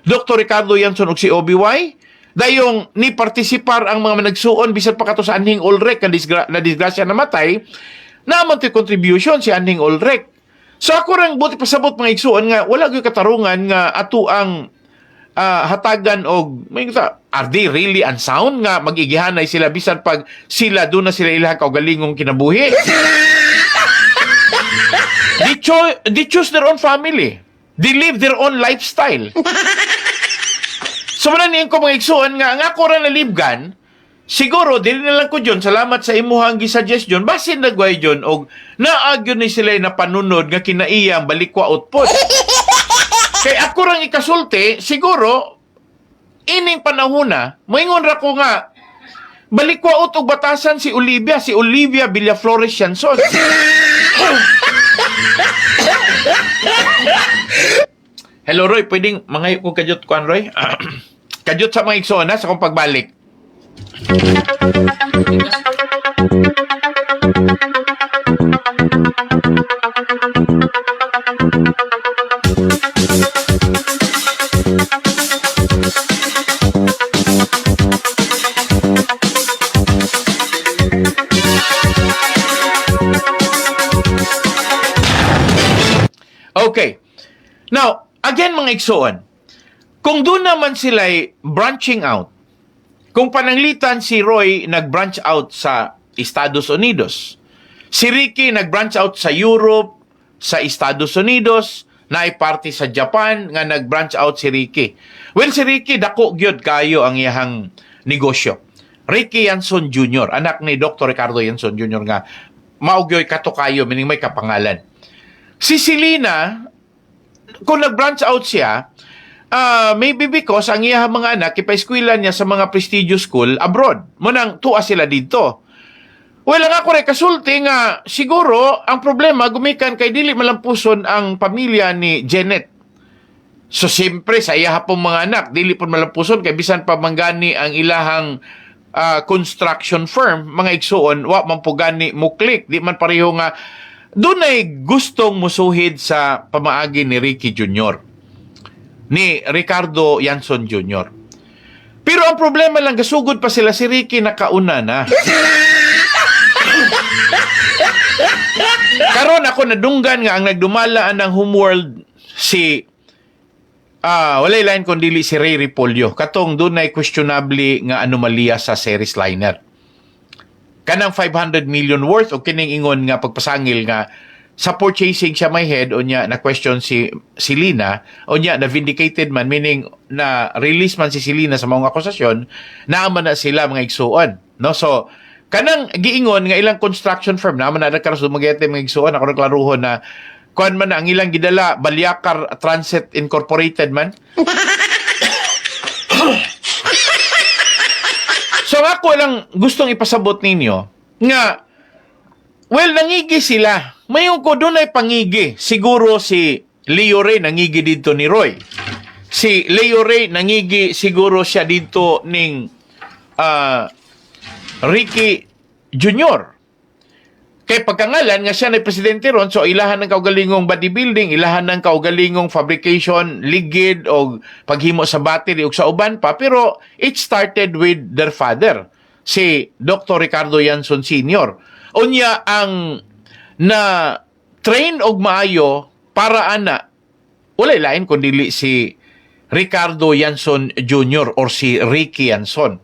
Dr. Ricardo Yanson ug si OBY, dayong ni partisipar ang mga nagsuon bisan pa kato sa Anhing Ulrich na disgrasya namatay, naman ti contribution si Anhing Ulrich. So ako rang buti pasabot mga igsuon nga wala gyud katarungan nga ato ang hatagan og may are they really unsound nga magigihanay sila bisan pag sila doon na sila ilang kaugalingong kinabuhi. They choose their own family. They live their own lifestyle. So manan niyan ko mga igsuon nga ako ra nalibgan, siguro dili na lang ko dyon, salamat sa imuhang gi-suggestion, basin nagway dyon og naagyon ni sila na panunod nga kinaiyang balikwa output. Kay ako rang ikasulti, siguro, ining panahuna, moingon ra ko nga, balikwaot og batasan si Olivia Villaflores Yanson. Hello Roy, pwedeng mangayo ko kadyot kuan Roy? Kadyot sa mga igsoon sa akong pagbalik. Okay. Now, again mga igsoon, Kung doon naman sila'y branching out, kung pananglitan si Roy nag-branch out sa Estados Unidos, si Ricky nag-branch out sa Europe, sa Estados Unidos, na ay party sa Japan, nga nag-branch out si Ricky. Well, si Ricky, dako gyud kayo ang iyahang negosyo. Ricky Yanson Jr., anak ni Dr. Ricardo Yanson Jr. nga, maugyoy katukayo, meaning may kapangalan. Si Selena, kung nag-branch out siya, maybe because ang iyang mga anak, ipa-eskwela niya sa mga prestigious school abroad. Munang tuwa sila dito. Well, ang ako rin kasulti nga, siguro, ang problema, gumikan kay dili malampuson ang pamilya ni Janet. So, siyempre, sa iya pong mga anak, dili po malampuson, kay bisan pa manggani ang ilahang construction firm, mga igsuon, wa man po gani muklik, di man pareho nga, doon ay gustong musuhid sa pamaagi ni Ricky Jr., ni Ricardo Yanson Jr. Pero ang problema lang, gasugod pa sila si Ricky nakauna na. Karon ako nadunggan nga ang nagdumalaan ng Homeworld si walay lain kundi si Ray Repolyo. Katong dunay questionably nga anomalya sa series liner. Kanang 500 million worth o kining ingon nga pagpasangil nga sa purchasing siya may head o niya na question si Lina o niya na vindicated man, meaning na release man si Lina sa mga akusasyon, naaman na sila mga igsuon, no? So kanang giingon nga ilang construction firm naaman na nagkaroon magete mga igsuon, ako nagklaruhon na kuan man na ang ilang gidala Balyakar Transit Incorporated man. So ako lang gustong ipasabot ninyo nga, well, nangigi sila. Mayroon ko doon ay pangigi. Siguro si Leo Ray nangigi dito ni Roy. Si Leo Ray nangigi siguro siya dito ning Ricky Jr. Kay pagkangalan nga siya na presidente ron, so ilahan ng kaugalingong bodybuilding, ilahan ng kaugalingong fabrication, ligid o paghimo sa battery o sa uban pa. Pero it started with their father, si Dr. Ricardo Yanson Sr. Unya ang na train og maayo para ana walay lain kundi si Ricardo Yanson Jr. or si Ricky Yanson.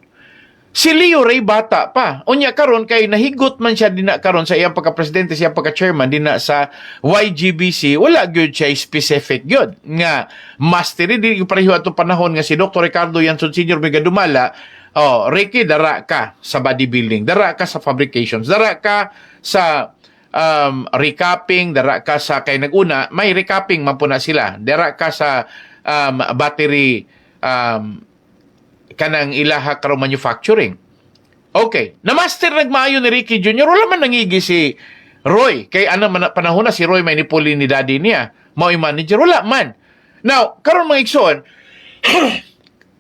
Si Leo Ray bata pa. Unya karon kay nahigot man siya dina karon sa iyang pagka-presidente, siya pagka-chairman dina sa YGBC, wala gyud siya specific gyud nga mastery di pareho atong panahon nga si Dr. Ricardo Yanson Sr. may gadumala. Oh, Ricky, dara ka sa bodybuilding, dara ka sa fabrications, dara ka sa recapping, dara ka sa kay naguna, may recapping man po na sila. Dara ka sa battery kanang ilaha karong manufacturing. Okay, na-master nagmaayo ni Ricky Jr. Wala man nangigi si Roy. Kay ano man panahon na si Roy may nipuli ni daddy niya. Mao manager, wala man. Now, karon mga igsoon,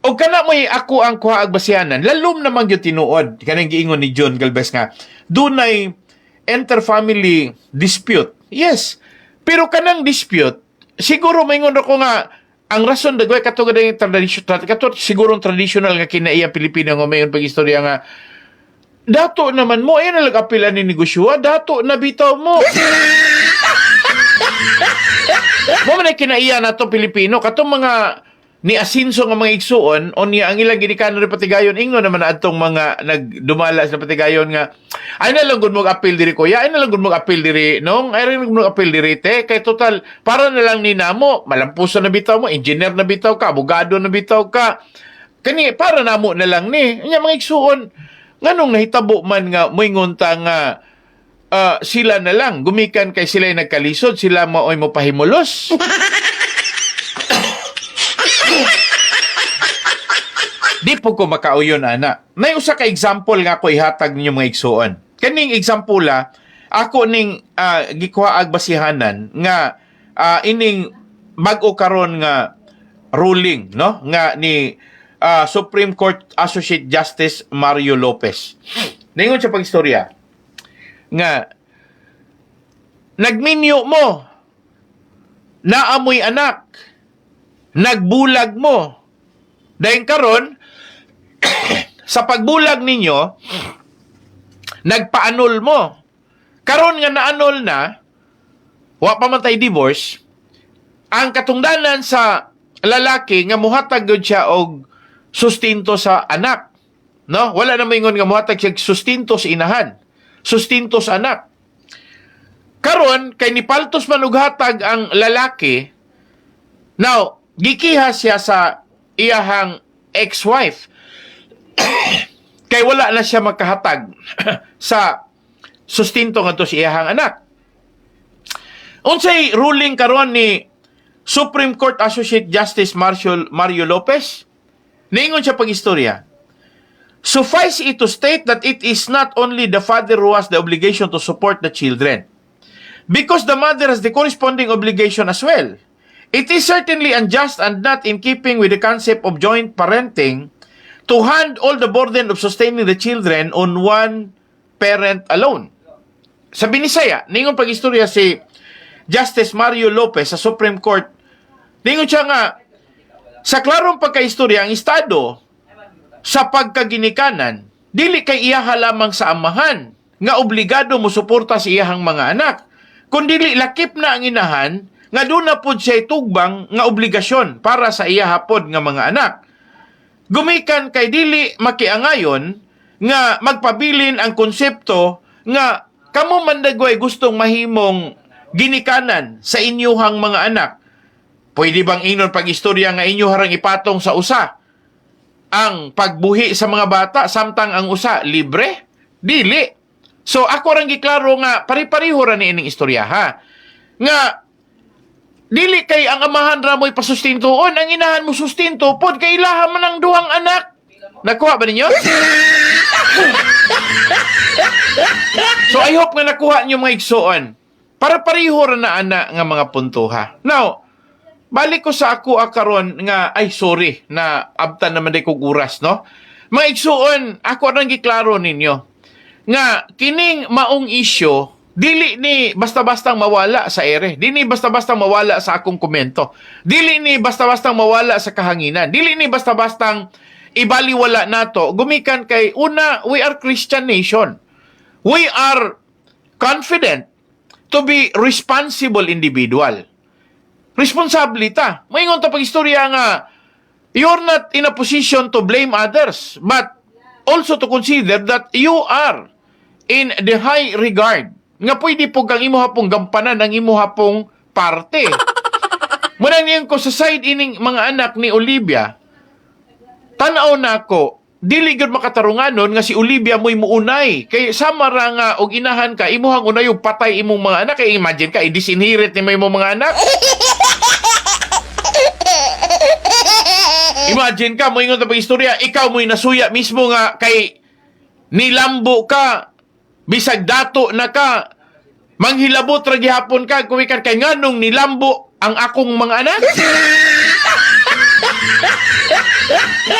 o kana mo ako ang kuha agbasihanan, lalom naman yung tinuod. Kanang giingon ni John Galvez nga, dunay inter-family dispute. Yes. Pero kanang dispute, siguro maingon ako nga, ang rason dagway katugad ng traditional, siguro traditional nga kinaiya Pilipino nga mayon pag-istorya nga, dato naman mo, ayan na lang-apilan ni negosyo, dato na bitaw mo. Mo man ay kinaiya na to Pilipino, katong mga ni Asinso nga mga igsuon o niya ang ilang ginikanan ni Patigayon ingno naman atong mga nagdumala sa Patigayon nga ay na lang gud mo appeal diri kuya, ay na lang gud mo appeal diri nong, ay na lang gud mo appeal diri te, kay total para na lang ni namo malampuson na bitaw mo, engineer na bitaw ka, abogado na bitaw ka, kani para namo na lang ni nya mga igsuon nganong nahitabo man nga moingon ta nga sila na lang gumikan kay sila nagkalisod, sila maoy mo pahimulos. Di po ko makauyon, ana. May usa ka example nga ko ihatag ninyo mga igsuon. Kaning example ako ning gikuha ag basihanan nga ining bag-o karon nga ruling, no? Nga ni Supreme Court Associate Justice Mario Lopez. Ningon siya pag istorya nga nagminyo mo, naamoy anak, nagbulag mo. Dahil karon sa pagbulag ninyo, nagpa-annul mo. Karon nga na-annul na, wa pa man tay divorce, ang katungdanan sa lalaki nga muhatag gud siya og sustinto sa anak. No? Wala na maingon nga muhatag siya sustinto sa inahan. Sustinto sa anak. Karon kay nipaltos man og hatag ang lalaki. Now, gikiha siya sa iyahang ex-wife. Kay wala na siya makahatag sa sustinto ngadto sa iyahang anak. Unsay ruling karon ni Supreme Court Associate Justice Mario Lopez? Ningon siya pag-istorya. Suffice it to state that it is not only the father who has the obligation to support the children, because the mother has the corresponding obligation as well. It is certainly unjust and not in keeping with the concept of joint parenting to hand all the burden of sustaining the children on one parent alone. Sa Binisaya, ningon pag-istorya si Justice Mario Lopez sa Supreme Court, ningon siya nga, sa klarong pagkaistorya, ang Estado sa pagkaginikanan, dili kay iyaha lamang sa amahan, nga obligado mo suporta sa iyahang mga anak, kundi lakip na ang inahan, nga doon na po siya tugbang nga obligasyon para sa iyahapod nga mga anak. Gumikan kay dili makiangayon, nga magpabilin ang konsepto, nga kamo mandagway gustong mahimong ginikanan sa inyuhang mga anak. Pwede bang inon pag-istorya nga inyo harang ipatong sa usa ang pagbuhi sa mga bata samtang ang usa libre? Dili. So ako rang giklaro nga pari-pariho ra ni ining istorya ha. Nga dili kay ang amahan ra mo'y pasustintuon, ang inahan mo sustinto pod kay ilaha man ang duhang anak. Nakuha ba ninyo? So I hope nga nakuha niyo mga igsoon. Para pariho ra na ana nga mga punto ha. Now, balik ko sa ako karon nga ay sorry na abtan naman day kog oras no. Mga igsuon, ako nang giklaro ninyo nga kining maong isyu dili ni basta-bastang mawala sa ere. Dili ni basta-bastang mawala sa akong komento. Dili ni basta-bastang mawala sa kahanginan. Dili ni basta-bastang ibaliwala nato. Gumikan kay una, we are Christian nation. We are confident to be responsible individual. Responsable ta. Maingon ta pag-istorya nga, you're not in a position to blame others, but also to consider that you are in the high regard. Nga pwede po kang imo hapong gampanan ang imo hapong parte. Muna niyan ko sa side ining mga anak ni Olivia, tanaw na ako, dili gyud makatarunganon nga si Olivia mo'y muunay. Kay sama ra nga og inahan ka, imuhang unay og patay imong mga anak. Kay imagine ka, i-disinherit ni mo imong mga anak. Imagine ka, mo ingon ta pag-istorya, ikaw mo'y nasuya mismo nga kay nilambo ka, bisag dato na ka, manghilabot ra gihapon ka, kuwikan kay nganong nilambo ang akong mga anak.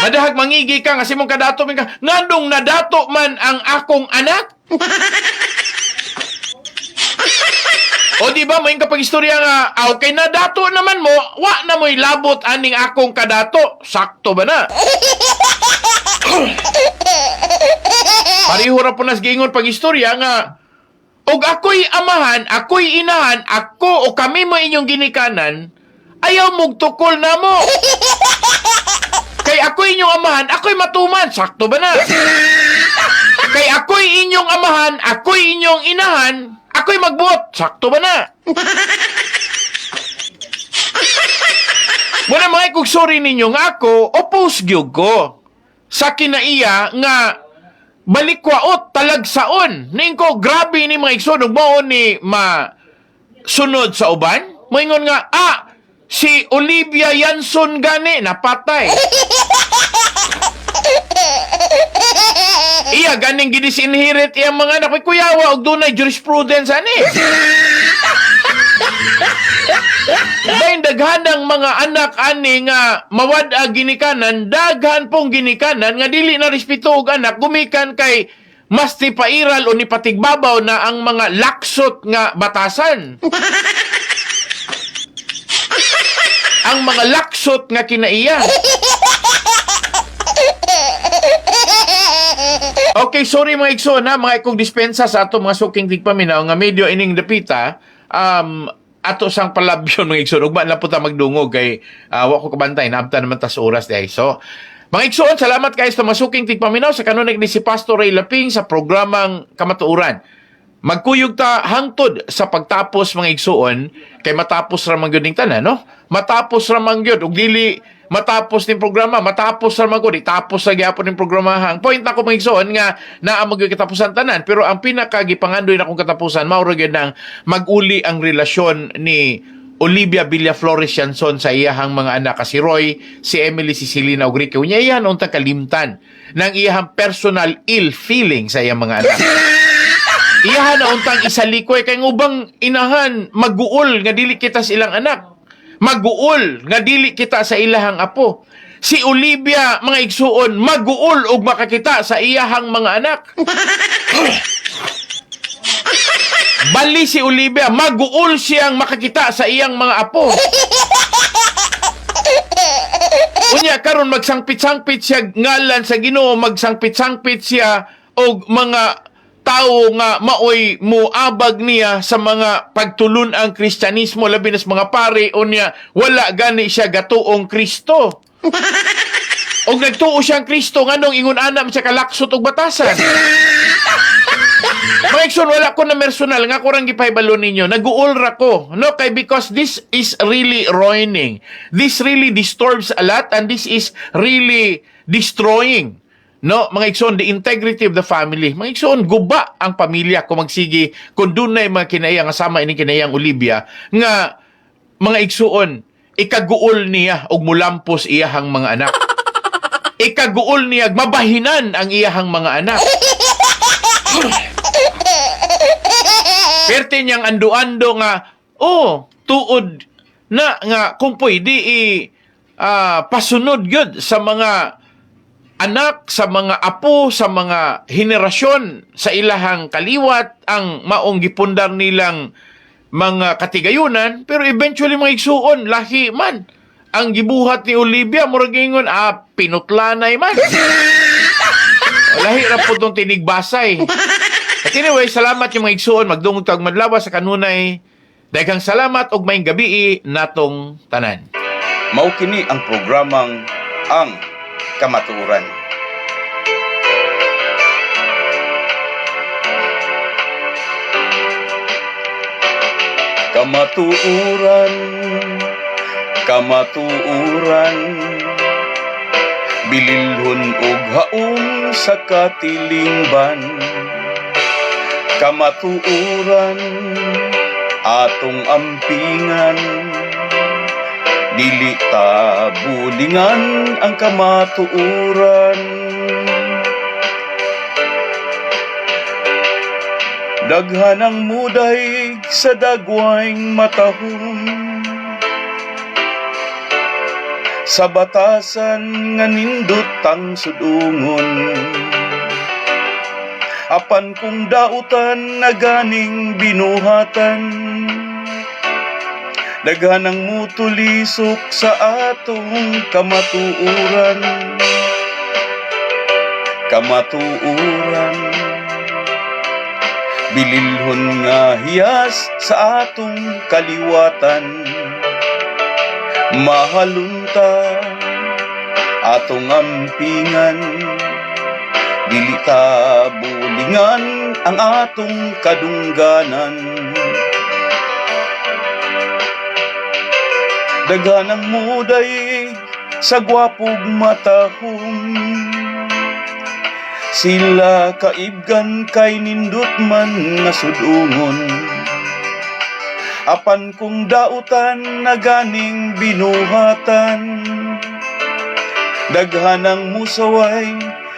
Madahag mangigi ka nga si mong kadato man ka, nganong nadato man ang akong anak. O di ba mo yung kapag istorya nga, okay na dato naman mo, wa na mo'y labot aning akong kadato. Sakto ba na? Pariho ra po nas giingon pag istorya nga, og ako'y amahan, ako'y inahan, ako o kami mo inyong ginikanan, ayaw mong tukol na mo. Kay ako'y inyong amahan, ako'y matuman. Sakto ba na? Kay ako'y inyong amahan, ako'y inyong inahan, ako'y magbuot. Sakto ba na? Muna mga kung sorry ninyo nga ako, oppose gyud ko sa kinaiya nga balikwaot talagsaon. Ning ko, grabe ni mga igsoon, ugmaon ni sunod sa uban. Moingon nga, si Olivia Yanson gani, napatay. Iya, ganing gidisinherit iyang mga anak. Kuyawa, og dunay jurisprudence ani. Dahil daghanang mga anak ani nga mawad ginikanan, daghan pong ginikanan nga dili na respeto og anak, gumikan kay mas tipairal o nipatigbabaw na ang mga laksot nga batasan. Ang mga laksot nga kinaiya. Okay, sorry mga igsoon ha, mga ikong dispensa sa ato mga suking tigpaminaw nga medyo ining dapita. ato sang palabyon mga igsoon. Ugma lang po ta magdungog kay wa ko kabantay naabta naman ta sa oras day. So, mga igsoon, salamat kayo sa masuking tigpaminaw sa kanunig ni si Pastor Ray Laping sa programang Kamatuuran. Magkuyog ta hangtod sa pagtapos mga igsoon kay matapos ra man gyud ning tanan, no? Matapos ra man gyud ug dili matapos ning programa, matapos ra man gyud itapos sa gyapon ning programa. Ang point nako mga igsoon nga naa magyud katapusan tanan, pero ang pinakagipangandoy nakong katapusan mao ra gyud nang maguli ang relasyon ni Olivia Villaflores Yanson sa iyahang mga anak si Roy, si Emily, si Selena ug Ricky. Unya iyan untang kalimtan ng iyahang personal ill feeling sa iyang mga anak. Iyahan na untang isalikoy kay ubang inahan maguol nga dili kita sa ilang anak. Maguol nga dili kita sa ilahang apo. Si Olivia mga igsuon maguol og makakita sa iyahang mga anak. Bali si Olivia maguol siyang makakita sa iyang mga apo. Unya karon magsangpit-sangpit siya ngalan sa Ginoo, magsangpit-sangpit siya og mga tao nga maoy muabag niya sa mga pagtulon ang Kristyanismo labi na sa mga pare unya wala gani siya gatuong Kristo. Og nagtuo siyang Kristo nganong ingon anam siya kalaksot og batasan. Mga igsoon, wala ko na personal nga kurang gipahibalo ninyo. Naguol ra ko. No, kay because this is really ruining. This really disturbs a lot and this is really destroying. No, mga igsoon, the integrity of the family. Mga igsoon, guba ang pamilya kung magsigi, kung dunay mga kinayang asama ini kinayang Olivia, nga mga igsoon, ikaguol niya og mulampos iyahang mga anak. Ikaguol niya, mabahinan ang iyahang mga anak. Perte niyang ando-ando nga, tuod na nga kung pwede pasunod yun sa mga anak, sa mga apo, sa mga henerasyon sa ilahang kaliwat ang maong gipundar nilang mga katigayunan, pero eventually mga igsuon, lahi man. Ang gibuhat ni Olivia, murag ingon, pinutlanay man. Lahi ra po itong tinigbasay. At anyway, salamat yung mga igsuon, magdungog tag madlawa sa kanunay. Daghang salamat og maayong gabi natong tanan. Mao kini ang programang Ang Kamatuuran. Kamatuuran, kamatuuran, bililhon og haom sa katilingban. Kamatuuran, atong ampingan, dili ta bulingan ang kamatuuran. Daghan ang muday sa dagwayng matahom, sa batasan nga nindot ang sudungon. Apan kung dautan na ganing binuhatan, daghan ang mutulisok sa atong kamatuuran. Kamatuuran, bililhon nga hiyas sa atong kaliwatan. Mahalunta atong ampingan, dili ta bulingan ang atong kadungganan. Daghan ang muday sa gwapog matahom, sila kaibgan kay nindot man nga sudungon. Apan kung dautan na ganing binuhatan, daghan ang musaway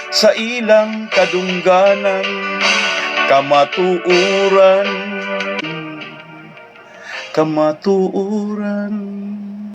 sa ilang kadungganan. Kamatuuran, kamatuuran.